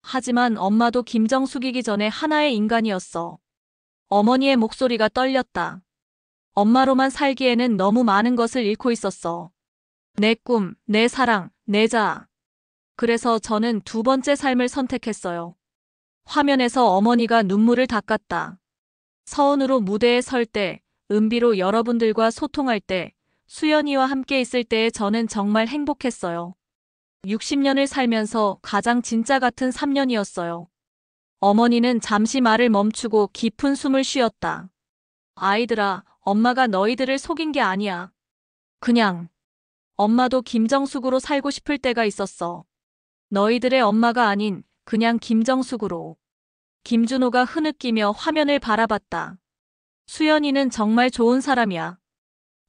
하지만 엄마도 김정숙이기 전에 하나의 인간이었어. 어머니의 목소리가 떨렸다. 엄마로만 살기에는 너무 많은 것을 잃고 있었어. 내 꿈, 내 사랑, 내 자아. 그래서 저는 두 번째 삶을 선택했어요. 화면에서 어머니가 눈물을 닦았다. 서은으로 무대에 설 때, 은비로 여러분들과 소통할 때, 수연이와 함께 있을 때에 저는 정말 행복했어요. 60년을 살면서 가장 진짜 같은 3년이었어요. 어머니는 잠시 말을 멈추고 깊은 숨을 쉬었다. 아이들아, 엄마가 너희들을 속인 게 아니야. 그냥 엄마도 김정숙으로 살고 싶을 때가 있었어. 너희들의 엄마가 아닌 그냥 김정숙으로. 김준호가 흐느끼며 화면을 바라봤다. 수연이는 정말 좋은 사람이야.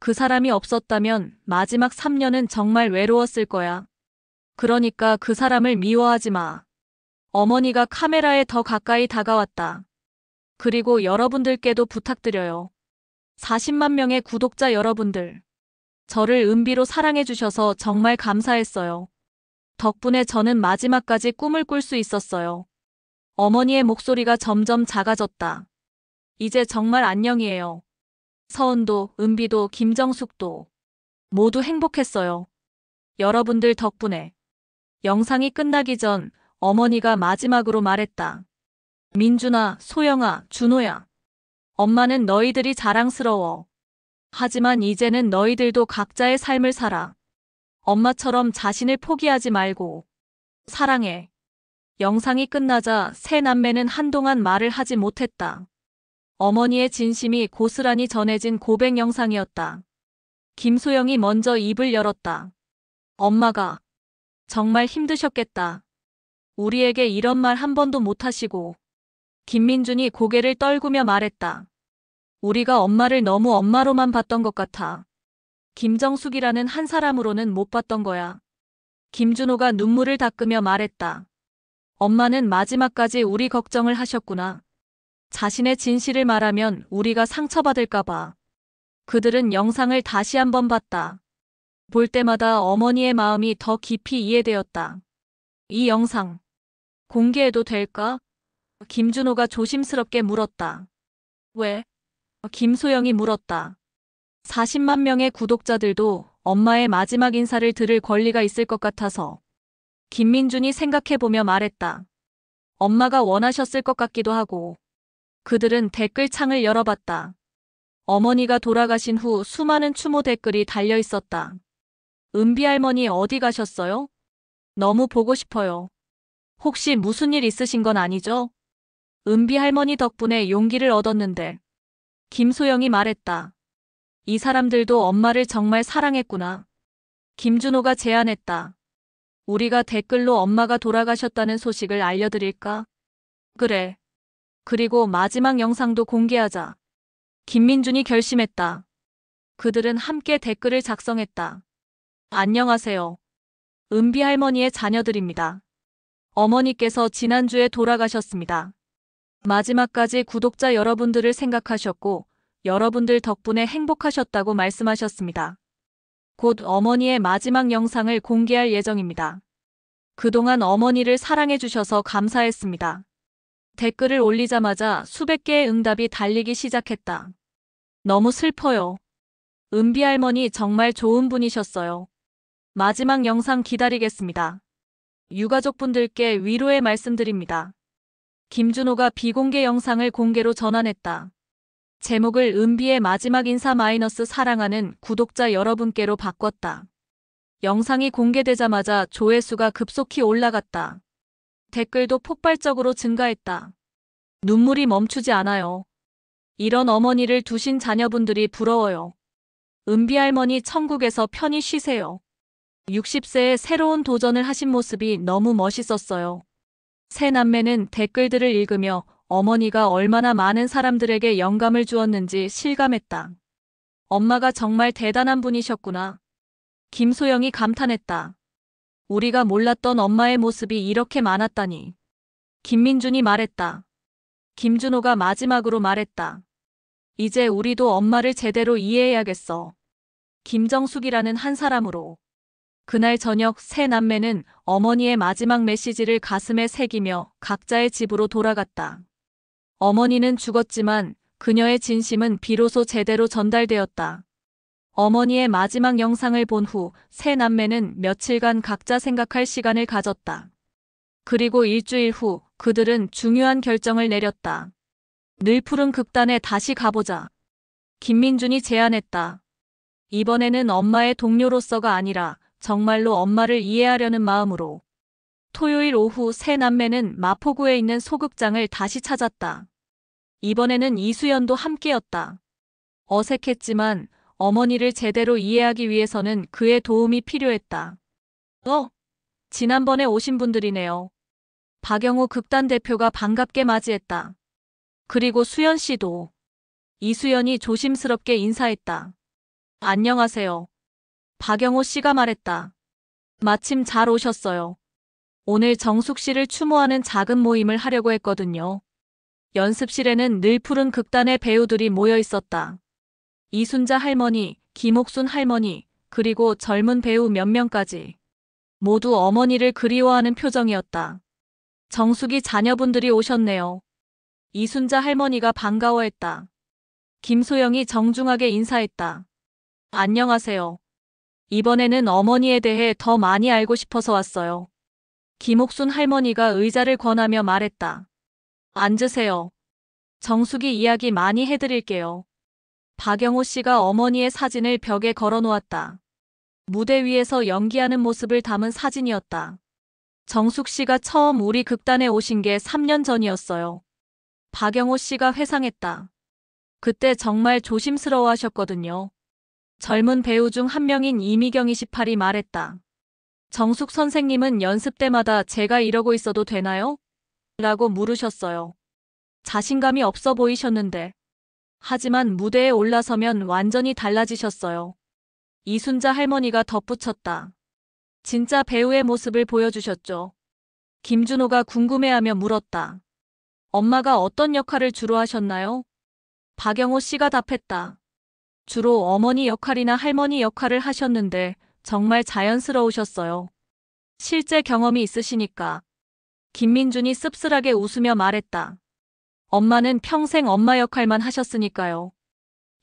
그 사람이 없었다면 마지막 3년은 정말 외로웠을 거야. 그러니까 그 사람을 미워하지 마. 어머니가 카메라에 더 가까이 다가왔다. 그리고 여러분들께도 부탁드려요. 40만 명의 구독자 여러분들. 저를 은비로 사랑해주셔서 정말 감사했어요. 덕분에 저는 마지막까지 꿈을 꿀 수 있었어요. 어머니의 목소리가 점점 작아졌다. 이제 정말 안녕이에요. 서은도, 은비도, 김정숙도 모두 행복했어요. 여러분들 덕분에. 영상이 끝나기 전 어머니가 마지막으로 말했다. 민준아, 소영아, 준호야. 엄마는 너희들이 자랑스러워. 하지만 이제는 너희들도 각자의 삶을 살아. 엄마처럼 자신을 포기하지 말고. 사랑해. 영상이 끝나자 세 남매는 한동안 말을 하지 못했다. 어머니의 진심이 고스란히 전해진 고백 영상이었다. 김소영이 먼저 입을 열었다. 엄마가 정말 힘드셨겠다. 우리에게 이런 말 한 번도 못 하시고. 김민준이 고개를 떨구며 말했다. 우리가 엄마를 너무 엄마로만 봤던 것 같아. 김정숙이라는 한 사람으로는 못 봤던 거야. 김준호가 눈물을 닦으며 말했다. 엄마는 마지막까지 우리 걱정을 하셨구나. 자신의 진실을 말하면 우리가 상처받을까 봐. 그들은 영상을 다시 한번 봤다. 볼 때마다 어머니의 마음이 더 깊이 이해되었다. 이 영상 공개해도 될까? 김준호가 조심스럽게 물었다. 왜? 김소영이 물었다. 40만 명의 구독자들도 엄마의 마지막 인사를 들을 권리가 있을 것 같아서. 김민준이 생각해보며 말했다. 엄마가 원하셨을 것 같기도 하고. 그들은 댓글창을 열어봤다. 어머니가 돌아가신 후 수많은 추모 댓글이 달려 있었다. 은비 할머니 어디 가셨어요? 너무 보고 싶어요. 혹시 무슨 일 있으신 건 아니죠? 은비 할머니 덕분에 용기를 얻었는데. 김소영이 말했다. 이 사람들도 엄마를 정말 사랑했구나. 김준호가 제안했다. 우리가 댓글로 엄마가 돌아가셨다는 소식을 알려드릴까? 그래. 그리고 마지막 영상도 공개하자. 김민준이 결심했다. 그들은 함께 댓글을 작성했다. 안녕하세요. 은비 할머니의 자녀들입니다. 어머니께서 지난주에 돌아가셨습니다. 마지막까지 구독자 여러분들을 생각하셨고 여러분들 덕분에 행복하셨다고 말씀하셨습니다. 곧 어머니의 마지막 영상을 공개할 예정입니다. 그동안 어머니를 사랑해주셔서 감사했습니다. 댓글을 올리자마자 수백 개의 응답이 달리기 시작했다. 너무 슬퍼요. 은비 할머니 정말 좋은 분이셨어요. 마지막 영상 기다리겠습니다. 유가족분들께 위로의 말씀드립니다. 김준호가 비공개 영상을 공개로 전환했다. 제목을 은비의 마지막 인사 마이너스 사랑하는 구독자 여러분께로 바꿨다. 영상이 공개되자마자 조회수가 급속히 올라갔다. 댓글도 폭발적으로 증가했다. 눈물이 멈추지 않아요. 이런 어머니를 두신 자녀분들이 부러워요. 은비 할머니 천국에서 편히 쉬세요. 60세에 새로운 도전을 하신 모습이 너무 멋있었어요. 세 남매는 댓글들을 읽으며 어머니가 얼마나 많은 사람들에게 영감을 주었는지 실감했다. 엄마가 정말 대단한 분이셨구나. 김소영이 감탄했다. 우리가 몰랐던 엄마의 모습이 이렇게 많았다니. 김민준이 말했다. 김준호가 마지막으로 말했다. 이제 우리도 엄마를 제대로 이해해야겠어. 김정숙이라는 한 사람으로. 그날 저녁 세 남매는 어머니의 마지막 메시지를 가슴에 새기며 각자의 집으로 돌아갔다. 어머니는 죽었지만 그녀의 진심은 비로소 제대로 전달되었다. 어머니의 마지막 영상을 본 후 세 남매는 며칠간 각자 생각할 시간을 가졌다. 그리고 일주일 후 그들은 중요한 결정을 내렸다. 늘 푸른 극단에 다시 가보자. 김민준이 제안했다. 이번에는 엄마의 동료로서가 아니라 정말로 엄마를 이해하려는 마음으로. 토요일 오후 세 남매는 마포구에 있는 소극장을 다시 찾았다. 이번에는 이수연도 함께였다. 어색했지만 어머니를 제대로 이해하기 위해서는 그의 도움이 필요했다. 지난번에 오신 분들이네요. 박영호 극단 대표가 반갑게 맞이했다. 그리고 수연 씨도. 이수연이 조심스럽게 인사했다. 안녕하세요. 박영호 씨가 말했다. 마침 잘 오셨어요. 오늘 정숙 씨를 추모하는 작은 모임을 하려고 했거든요. 연습실에는 늘 푸른 극단의 배우들이 모여 있었다. 이순자 할머니, 김옥순 할머니, 그리고 젊은 배우 몇 명까지. 모두 어머니를 그리워하는 표정이었다. 정숙이 자녀분들이 오셨네요. 이순자 할머니가 반가워했다. 김소영이 정중하게 인사했다. 안녕하세요. 이번에는 어머니에 대해 더 많이 알고 싶어서 왔어요. 김옥순 할머니가 의자를 권하며 말했다. 앉으세요. 정숙이 이야기 많이 해드릴게요. 박영호 씨가 어머니의 사진을 벽에 걸어놓았다. 무대 위에서 연기하는 모습을 담은 사진이었다. 정숙 씨가 처음 우리 극단에 오신 게 3년 전이었어요. 박영호 씨가 회상했다. 그때 정말 조심스러워 하셨거든요. 젊은 배우 중 한 명인 이미경 28이 말했다. 정숙 선생님은 연습 때마다 제가 이러고 있어도 되나요? 라고 물으셨어요. 자신감이 없어 보이셨는데. 하지만 무대에 올라서면 완전히 달라지셨어요. 이순자 할머니가 덧붙였다. 진짜 배우의 모습을 보여주셨죠. 김준호가 궁금해하며 물었다. 엄마가 어떤 역할을 주로 하셨나요? 박영호 씨가 답했다. 주로 어머니 역할이나 할머니 역할을 하셨는데 정말 자연스러우셨어요. 실제 경험이 있으시니까. 김민준이 씁쓸하게 웃으며 말했다. 엄마는 평생 엄마 역할만 하셨으니까요.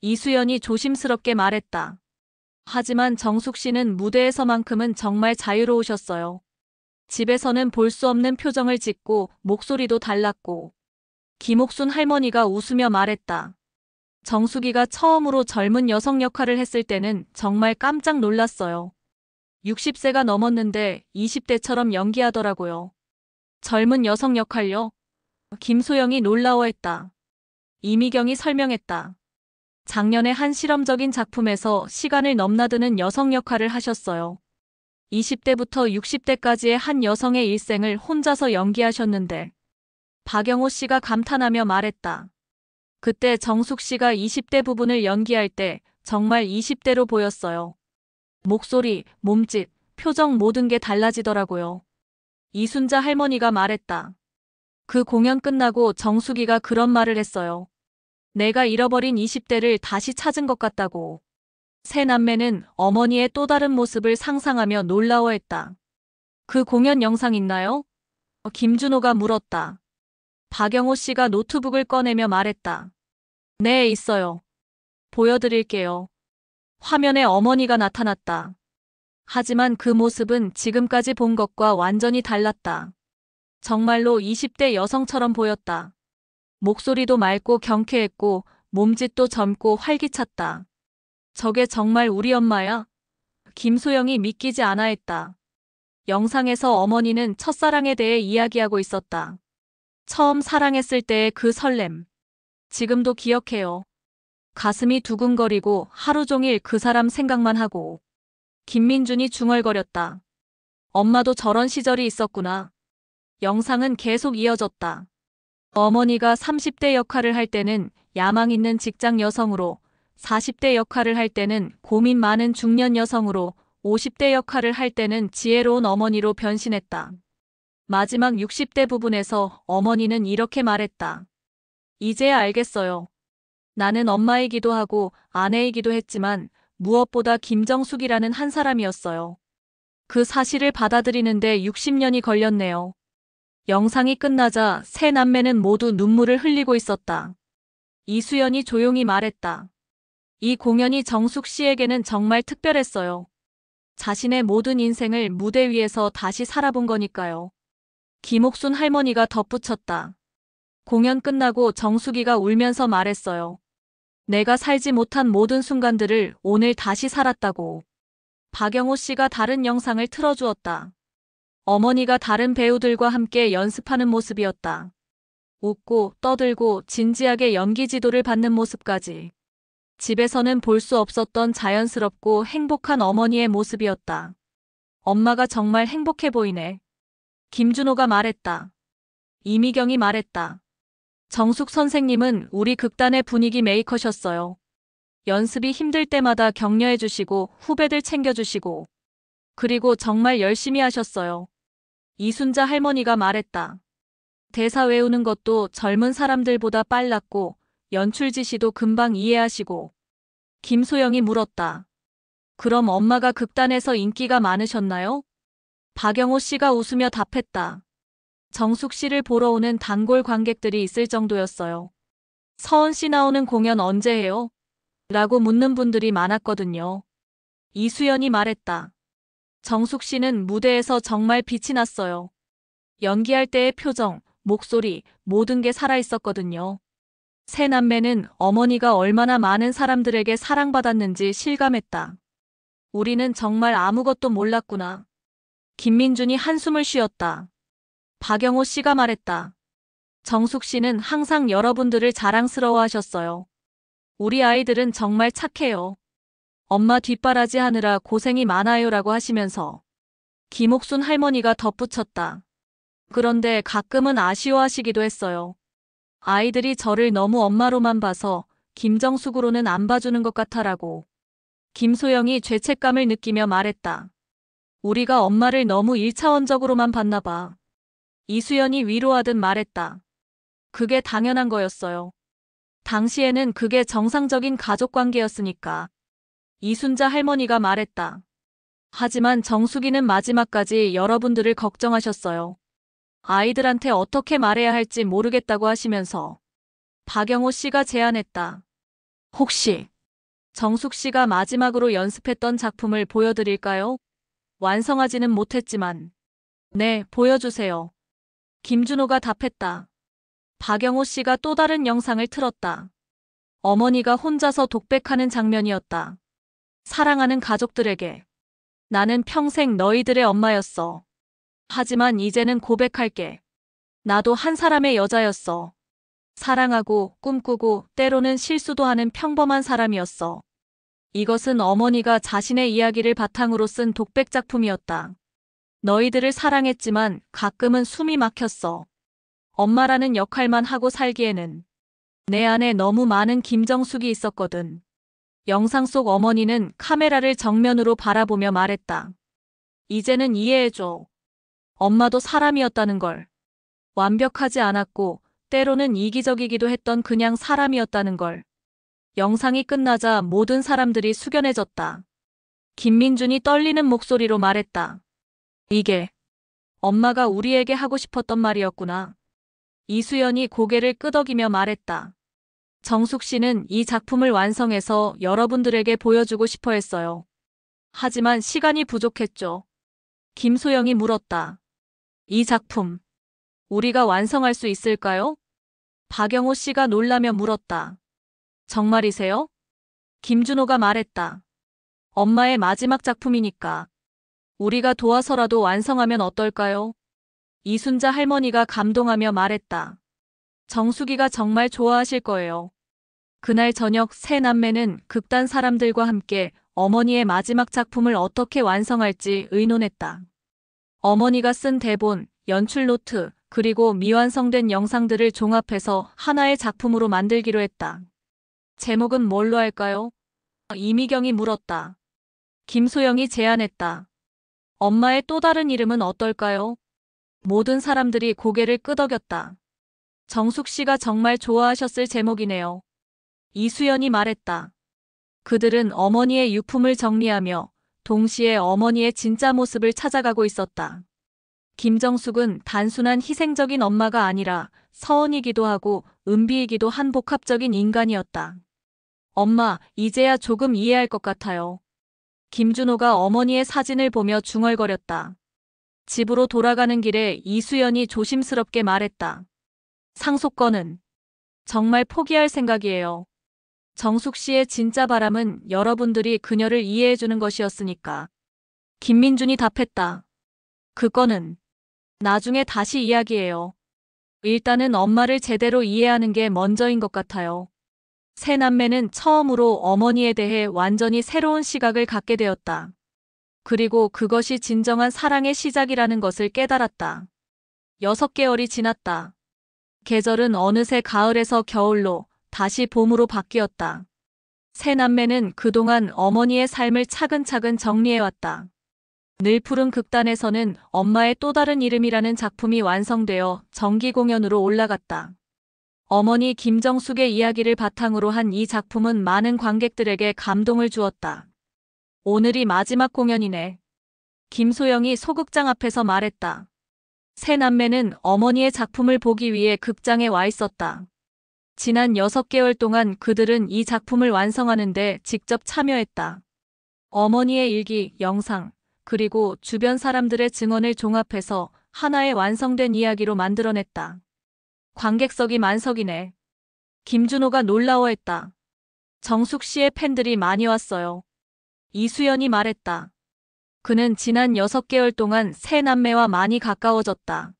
이수연이 조심스럽게 말했다. 하지만 정숙 씨는 무대에서만큼은 정말 자유로우셨어요. 집에서는 볼 수 없는 표정을 짓고 목소리도 달랐고. 김옥순 할머니가 웃으며 말했다. 정숙이가 처음으로 젊은 여성 역할을 했을 때는 정말 깜짝 놀랐어요. 60세가 넘었는데 20대처럼 연기하더라고요. 젊은 여성 역할요? 김소영이 놀라워했다. 이미경이 설명했다. 작년에 한 실험적인 작품에서 시간을 넘나드는 여성 역할을 하셨어요. 20대부터 60대까지의 한 여성의 일생을 혼자서 연기하셨는데 박영호 씨가 감탄하며 말했다. 그때 정숙 씨가 20대 부분을 연기할 때 정말 20대로 보였어요. 목소리, 몸짓, 표정 모든 게 달라지더라고요. 이순자 할머니가 말했다. 그 공연 끝나고 정숙이가 그런 말을 했어요. 내가 잃어버린 20대를 다시 찾은 것 같다고. 세 남매는 어머니의 또 다른 모습을 상상하며 놀라워했다. 그 공연 영상 있나요? 김준호가 물었다. 박영호 씨가 노트북을 꺼내며 말했다. 네, 있어요. 보여드릴게요. 화면에 어머니가 나타났다. 하지만 그 모습은 지금까지 본 것과 완전히 달랐다. 정말로 20대 여성처럼 보였다. 목소리도 맑고 경쾌했고 몸짓도 젊고 활기찼다. 저게 정말 우리 엄마야? 김소영이 믿기지 않아 했다. 영상에서 어머니는 첫사랑에 대해 이야기하고 있었다. 처음 사랑했을 때의 그 설렘. 지금도 기억해요. 가슴이 두근거리고 하루 종일 그 사람 생각만 하고. 김민준이 중얼거렸다. 엄마도 저런 시절이 있었구나. 영상은 계속 이어졌다. 어머니가 30대 역할을 할 때는 야망 있는 직장 여성으로, 40대 역할을 할 때는 고민 많은 중년 여성으로, 50대 역할을 할 때는 지혜로운 어머니로 변신했다. 마지막 60대 부분에서 어머니는 이렇게 말했다. 이제야 알겠어요. 나는 엄마이기도 하고 아내이기도 했지만 무엇보다 김정숙이라는 한 사람이었어요. 그 사실을 받아들이는데 60년이 걸렸네요. 영상이 끝나자 세 남매는 모두 눈물을 흘리고 있었다. 이수연이 조용히 말했다. 이 공연이 정숙 씨에게는 정말 특별했어요. 자신의 모든 인생을 무대 위에서 다시 살아본 거니까요. 김옥순 할머니가 덧붙였다. 공연 끝나고 정숙이가 울면서 말했어요. 내가 살지 못한 모든 순간들을 오늘 다시 살았다고. 박영호 씨가 다른 영상을 틀어주었다. 어머니가 다른 배우들과 함께 연습하는 모습이었다. 웃고 떠들고 진지하게 연기 지도를 받는 모습까지. 집에서는 볼 수 없었던 자연스럽고 행복한 어머니의 모습이었다. 엄마가 정말 행복해 보이네. 김준호가 말했다. 이미경이 말했다. 정숙 선생님은 우리 극단의 분위기 메이커셨어요. 연습이 힘들 때마다 격려해 주시고 후배들 챙겨주시고 그리고 정말 열심히 하셨어요. 이순자 할머니가 말했다. 대사 외우는 것도 젊은 사람들보다 빨랐고 연출 지시도 금방 이해하시고. 김소영이 물었다. 그럼 엄마가 극단에서 인기가 많으셨나요? 박영호 씨가 웃으며 답했다. 정숙 씨를 보러 오는 단골 관객들이 있을 정도였어요. 서은 씨 나오는 공연 언제 해요? 라고 묻는 분들이 많았거든요. 이수연이 말했다. 정숙 씨는 무대에서 정말 빛이 났어요. 연기할 때의 표정, 목소리, 모든 게 살아있었거든요. 세 남매는 어머니가 얼마나 많은 사람들에게 사랑받았는지 실감했다. 우리는 정말 아무것도 몰랐구나. 김민준이 한숨을 쉬었다. 박영호 씨가 말했다. 정숙 씨는 항상 여러분들을 자랑스러워하셨어요. 우리 아이들은 정말 착해요. 엄마 뒷바라지 하느라 고생이 많아요라고 하시면서. 김옥순 할머니가 덧붙였다. 그런데 가끔은 아쉬워하시기도 했어요. 아이들이 저를 너무 엄마로만 봐서 김정숙으로는 안 봐주는 것 같아라고. 김소영이 죄책감을 느끼며 말했다. 우리가 엄마를 너무 1차원적으로만 봤나 봐. 이수연이 위로하듯 말했다. 그게 당연한 거였어요. 당시에는 그게 정상적인 가족관계였으니까. 이순자 할머니가 말했다. 하지만 정숙이는 마지막까지 여러분들을 걱정하셨어요. 아이들한테 어떻게 말해야 할지 모르겠다고 하시면서. 박영호 씨가 제안했다. 혹시 정숙 씨가 마지막으로 연습했던 작품을 보여드릴까요? 완성하지는 못했지만. 네, 보여주세요. 김준호가 답했다. 박영호 씨가 또 다른 영상을 틀었다. 어머니가 혼자서 독백하는 장면이었다. 사랑하는 가족들에게. 나는 평생 너희들의 엄마였어. 하지만 이제는 고백할게. 나도 한 사람의 여자였어. 사랑하고 꿈꾸고 때로는 실수도 하는 평범한 사람이었어. 이것은 어머니가 자신의 이야기를 바탕으로 쓴 독백 작품이었다. 너희들을 사랑했지만 가끔은 숨이 막혔어. 엄마라는 역할만 하고 살기에는 내 안에 너무 많은 김정숙이 있었거든. 영상 속 어머니는 카메라를 정면으로 바라보며 말했다. 이제는 이해해줘. 엄마도 사람이었다는 걸. 완벽하지 않았고 때로는 이기적이기도 했던 그냥 사람이었다는 걸. 영상이 끝나자 모든 사람들이 숙연해졌다. 김민준이 떨리는 목소리로 말했다. 이게 엄마가 우리에게 하고 싶었던 말이었구나. 이수연이 고개를 끄덕이며 말했다. 정숙 씨는 이 작품을 완성해서 여러분들에게 보여주고 싶어 했어요. 하지만 시간이 부족했죠. 김소영이 물었다. 이 작품, 우리가 완성할 수 있을까요? 박영호 씨가 놀라며 물었다. 정말이세요? 김준호가 말했다. 엄마의 마지막 작품이니까. 우리가 도와서라도 완성하면 어떨까요? 이순자 할머니가 감동하며 말했다. 정숙이가 정말 좋아하실 거예요. 그날 저녁 세 남매는 극단 사람들과 함께 어머니의 마지막 작품을 어떻게 완성할지 의논했다. 어머니가 쓴 대본, 연출 노트, 그리고 미완성된 영상들을 종합해서 하나의 작품으로 만들기로 했다. 제목은 뭘로 할까요? 이미경이 물었다. 김소영이 제안했다. 엄마의 또 다른 이름은 어떨까요? 모든 사람들이 고개를 끄덕였다. 정숙 씨가 정말 좋아하셨을 제목이네요. 이수연이 말했다. 그들은 어머니의 유품을 정리하며 동시에 어머니의 진짜 모습을 찾아가고 있었다. 김정숙은 단순한 희생적인 엄마가 아니라 서원이기도 하고 은비이기도 한 복합적인 인간이었다. 엄마, 이제야 조금 이해할 것 같아요. 김준호가 어머니의 사진을 보며 중얼거렸다. 집으로 돌아가는 길에 이수연이 조심스럽게 말했다. 상속권은 정말 포기할 생각이에요. 정숙 씨의 진짜 바람은 여러분들이 그녀를 이해해주는 것이었으니까. 김민준이 답했다. 그 건은 나중에 다시 이야기해요. 일단은 엄마를 제대로 이해하는 게 먼저인 것 같아요. 세 남매는 처음으로 어머니에 대해 완전히 새로운 시각을 갖게 되었다. 그리고 그것이 진정한 사랑의 시작이라는 것을 깨달았다. 6개월이 지났다. 계절은 어느새 가을에서 겨울로 다시 봄으로 바뀌었다. 세 남매는 그동안 어머니의 삶을 차근차근 정리해왔다. 늘 푸른 극단에서는 엄마의 또 다른 이름이라는 작품이 완성되어 정기 공연으로 올라갔다. 어머니 김정숙의 이야기를 바탕으로 한 이 작품은 많은 관객들에게 감동을 주었다. 오늘이 마지막 공연이네. 김소영이 소극장 앞에서 말했다. 세 남매는 어머니의 작품을 보기 위해 극장에 와 있었다. 지난 6개월 동안 그들은 이 작품을 완성하는데 직접 참여했다. 어머니의 일기, 영상, 그리고 주변 사람들의 증언을 종합해서 하나의 완성된 이야기로 만들어냈다. 관객석이 만석이네. 김준호가 놀라워했다. 정숙 씨의 팬들이 많이 왔어요. 이수연이 말했다. 그는 지난 6개월 동안 세 남매와 많이 가까워졌다.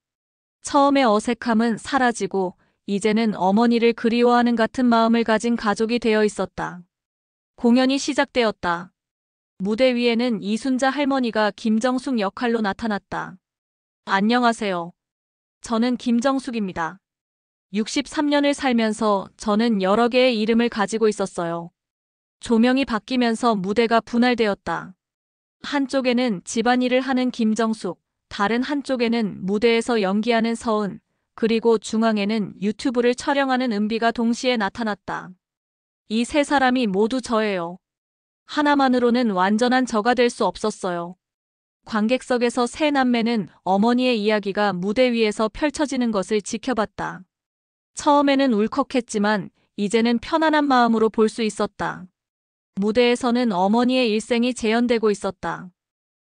처음의 어색함은 사라지고 이제는 어머니를 그리워하는 같은 마음을 가진 가족이 되어 있었다. 공연이 시작되었다. 무대 위에는 이순자 할머니가 김정숙 역할로 나타났다. 안녕하세요. 저는 김정숙입니다. 63년을 살면서 저는 여러 개의 이름을 가지고 있었어요. 조명이 바뀌면서 무대가 분할되었다. 한쪽에는 집안일을 하는 김정숙, 다른 한쪽에는 무대에서 연기하는 서은, 그리고 중앙에는 유튜브를 촬영하는 은비가 동시에 나타났다. 이 세 사람이 모두 저예요. 하나만으로는 완전한 저가 될 수 없었어요. 관객석에서 세 남매는 어머니의 이야기가 무대 위에서 펼쳐지는 것을 지켜봤다. 처음에는 울컥했지만 이제는 편안한 마음으로 볼 수 있었다. 무대에서는 어머니의 일생이 재현되고 있었다.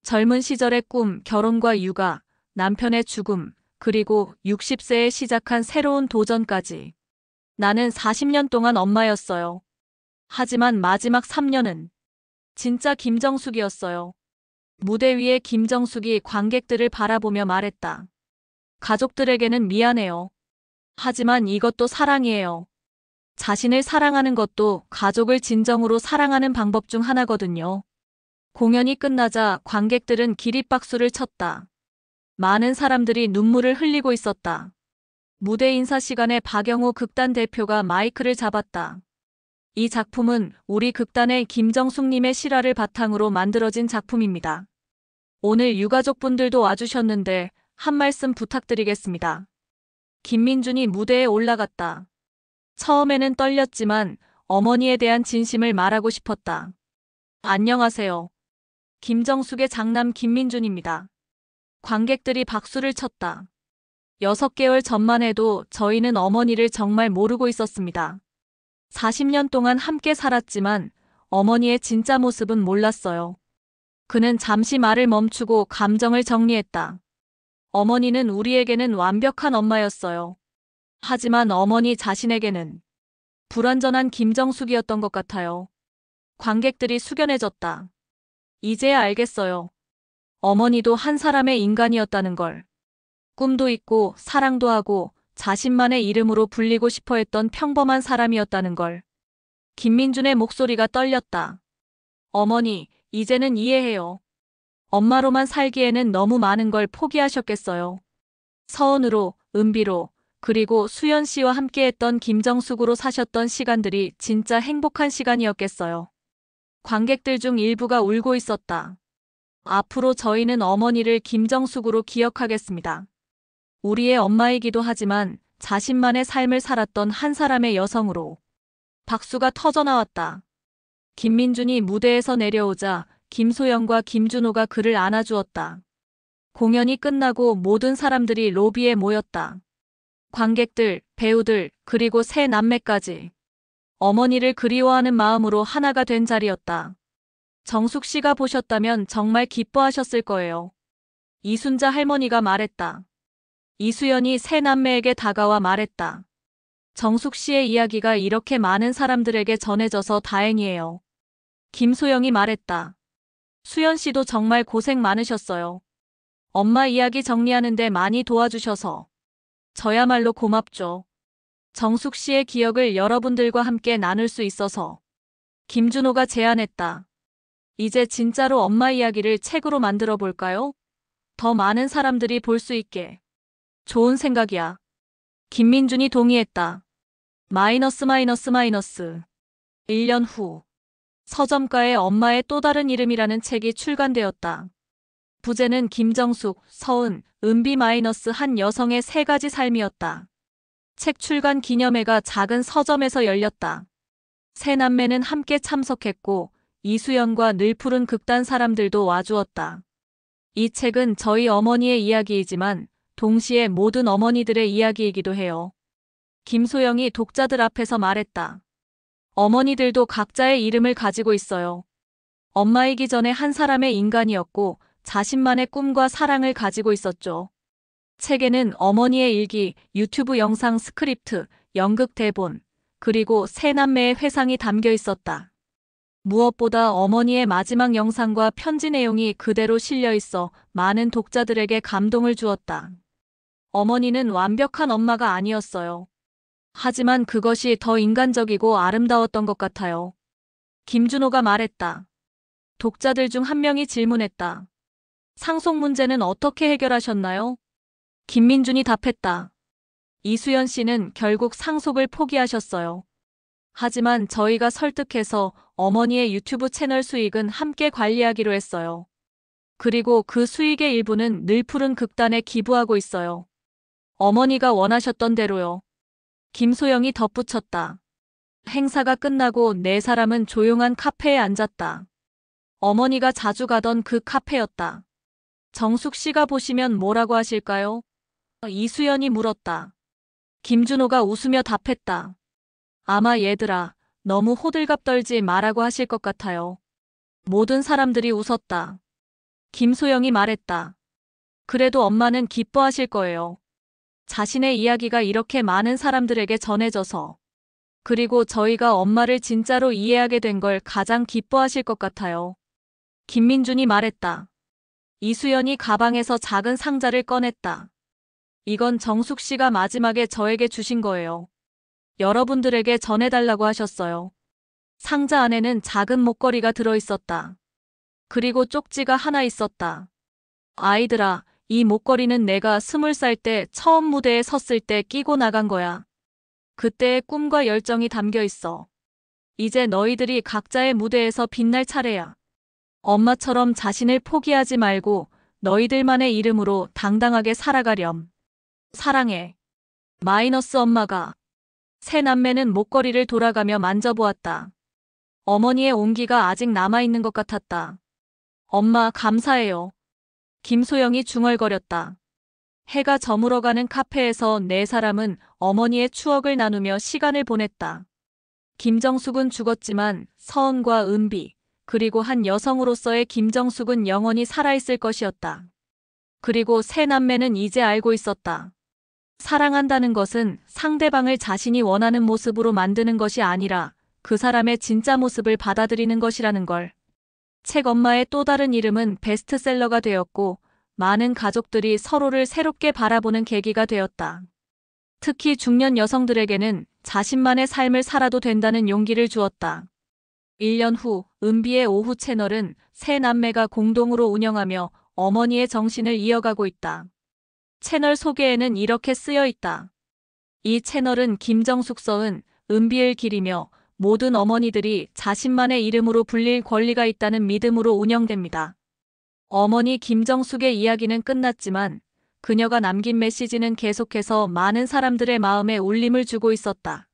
젊은 시절의 꿈, 결혼과 육아, 남편의 죽음, 그리고 60세에 시작한 새로운 도전까지. 나는 40년 동안 엄마였어요. 하지만 마지막 3년은 진짜 김정숙이었어요. 무대 위에 김정숙이 관객들을 바라보며 말했다. 가족들에게는 미안해요. 하지만 이것도 사랑이에요. 자신을 사랑하는 것도 가족을 진정으로 사랑하는 방법 중 하나거든요. 공연이 끝나자 관객들은 기립박수를 쳤다. 많은 사람들이 눈물을 흘리고 있었다. 무대 인사 시간에 박영호 극단 대표가 마이크를 잡았다. 이 작품은 우리 극단의 김정숙님의 실화를 바탕으로 만들어진 작품입니다. 오늘 유가족분들도 와주셨는데 한 말씀 부탁드리겠습니다. 김민준이 무대에 올라갔다. 처음에는 떨렸지만 어머니에 대한 진심을 말하고 싶었다. 안녕하세요. 김정숙의 장남 김민준입니다. 관객들이 박수를 쳤다. 6개월 전만 해도 저희는 어머니를 정말 모르고 있었습니다. 40년 동안 함께 살았지만 어머니의 진짜 모습은 몰랐어요. 그는 잠시 말을 멈추고 감정을 정리했다. 어머니는 우리에게는 완벽한 엄마였어요. 하지만 어머니 자신에게는 불완전한 김정숙이었던 것 같아요. 관객들이 숙연해졌다. 이제야 알겠어요. 어머니도 한 사람의 인간이었다는 걸. 꿈도 있고 사랑도 하고 자신만의 이름으로 불리고 싶어 했던 평범한 사람이었다는 걸. 김민준의 목소리가 떨렸다. 어머니, 이제는 이해해요. 엄마로만 살기에는 너무 많은 걸 포기하셨겠어요. 서은으로, 은비로, 그리고 수연 씨와 함께했던 김정숙으로 사셨던 시간들이 진짜 행복한 시간이었겠어요. 관객들 중 일부가 울고 있었다. 앞으로 저희는 어머니를 김정숙으로 기억하겠습니다. 우리의 엄마이기도 하지만 자신만의 삶을 살았던 한 사람의 여성으로. 박수가 터져나왔다. 김민준이 무대에서 내려오자 김소영과 김준호가 그를 안아주었다. 공연이 끝나고 모든 사람들이 로비에 모였다. 관객들, 배우들, 그리고 세 남매까지. 어머니를 그리워하는 마음으로 하나가 된 자리였다. 정숙 씨가 보셨다면 정말 기뻐하셨을 거예요. 이순자 할머니가 말했다. 이수연이 세 남매에게 다가와 말했다. 정숙 씨의 이야기가 이렇게 많은 사람들에게 전해져서 다행이에요. 김소영이 말했다. 수연 씨도 정말 고생 많으셨어요. 엄마 이야기 정리하는데 많이 도와주셔서. 저야말로 고맙죠. 정숙 씨의 기억을 여러분들과 함께 나눌 수 있어서. 김준호가 제안했다. 이제 진짜로 엄마 이야기를 책으로 만들어 볼까요? 더 많은 사람들이 볼 수 있게. 좋은 생각이야. 김민준이 동의했다. 마이너스. 1년 후. 서점가에 엄마의 또 다른 이름이라는 책이 출간되었다. 부제는 김정숙, 서은, 은비 한 여성의 세 가지 삶이었다. 책 출간 기념회가 작은 서점에서 열렸다. 세 남매는 함께 참석했고 이수연과 늘 푸른 극단 사람들도 와주었다. 이 책은 저희 어머니의 이야기이지만 동시에 모든 어머니들의 이야기이기도 해요. 김소영이 독자들 앞에서 말했다. 어머니들도 각자의 이름을 가지고 있어요. 엄마이기 전에 한 사람의 인간이었고 자신만의 꿈과 사랑을 가지고 있었죠. 책에는 어머니의 일기, 유튜브 영상 스크립트, 연극 대본, 그리고 세 남매의 회상이 담겨 있었다. 무엇보다 어머니의 마지막 영상과 편지 내용이 그대로 실려 있어 많은 독자들에게 감동을 주었다. 어머니는 완벽한 엄마가 아니었어요. 하지만 그것이 더 인간적이고 아름다웠던 것 같아요. 김준호가 말했다. 독자들 중 한 명이 질문했다. 상속 문제는 어떻게 해결하셨나요? 김민준이 답했다. 이수연 씨는 결국 상속을 포기하셨어요. 하지만 저희가 설득해서 어머니의 유튜브 채널 수익은 함께 관리하기로 했어요. 그리고 그 수익의 일부는 늘 푸른 극단에 기부하고 있어요. 어머니가 원하셨던 대로요. 김소영이 덧붙였다. 행사가 끝나고 네 사람은 조용한 카페에 앉았다. 어머니가 자주 가던 그 카페였다. 정숙 씨가 보시면 뭐라고 하실까요? 이수연이 물었다. 김준호가 웃으며 답했다. 아마 얘들아, 너무 호들갑 떨지 말라고 하실 것 같아요. 모든 사람들이 웃었다. 김소영이 말했다. 그래도 엄마는 기뻐하실 거예요. 자신의 이야기가 이렇게 많은 사람들에게 전해져서. 그리고 저희가 엄마를 진짜로 이해하게 된 걸 가장 기뻐하실 것 같아요. 김민준이 말했다. 이수연이 가방에서 작은 상자를 꺼냈다. 이건 정숙 씨가 마지막에 저에게 주신 거예요. 여러분들에게 전해달라고 하셨어요. 상자 안에는 작은 목걸이가 들어있었다. 그리고 쪽지가 하나 있었다. 아이들아, 이 목걸이는 내가 20살 때 처음 무대에 섰을 때 끼고 나간 거야. 그때의 꿈과 열정이 담겨 있어. 이제 너희들이 각자의 무대에서 빛날 차례야. 엄마처럼 자신을 포기하지 말고 너희들만의 이름으로 당당하게 살아가렴. 사랑해. 엄마가. 새 남매는 목걸이를 돌아가며 만져보았다. 어머니의 온기가 아직 남아있는 것 같았다. 엄마, 감사해요. 김소영이 중얼거렸다. 해가 저물어가는 카페에서 네 사람은 어머니의 추억을 나누며 시간을 보냈다. 김정숙은 죽었지만 서은과 은비, 그리고 한 여성으로서의 김정숙은 영원히 살아있을 것이었다. 그리고 세 남매는 이제 알고 있었다. 사랑한다는 것은 상대방을 자신이 원하는 모습으로 만드는 것이 아니라 그 사람의 진짜 모습을 받아들이는 것이라는 걸. 책 엄마의 또 다른 이름은 베스트셀러가 되었고 많은 가족들이 서로를 새롭게 바라보는 계기가 되었다. 특히 중년 여성들에게는 자신만의 삶을 살아도 된다는 용기를 주었다. 1년 후 은비의 오후 채널은 세 남매가 공동으로 운영하며 어머니의 정신을 이어가고 있다. 채널 소개에는 이렇게 쓰여 있다. 이 채널은 김정숙, 서은, 은비를 기리며 모든 어머니들이 자신만의 이름으로 불릴 권리가 있다는 믿음으로 운영됩니다. 어머니 김정숙의 이야기는 끝났지만 그녀가 남긴 메시지는 계속해서 많은 사람들의 마음에 울림을 주고 있었다.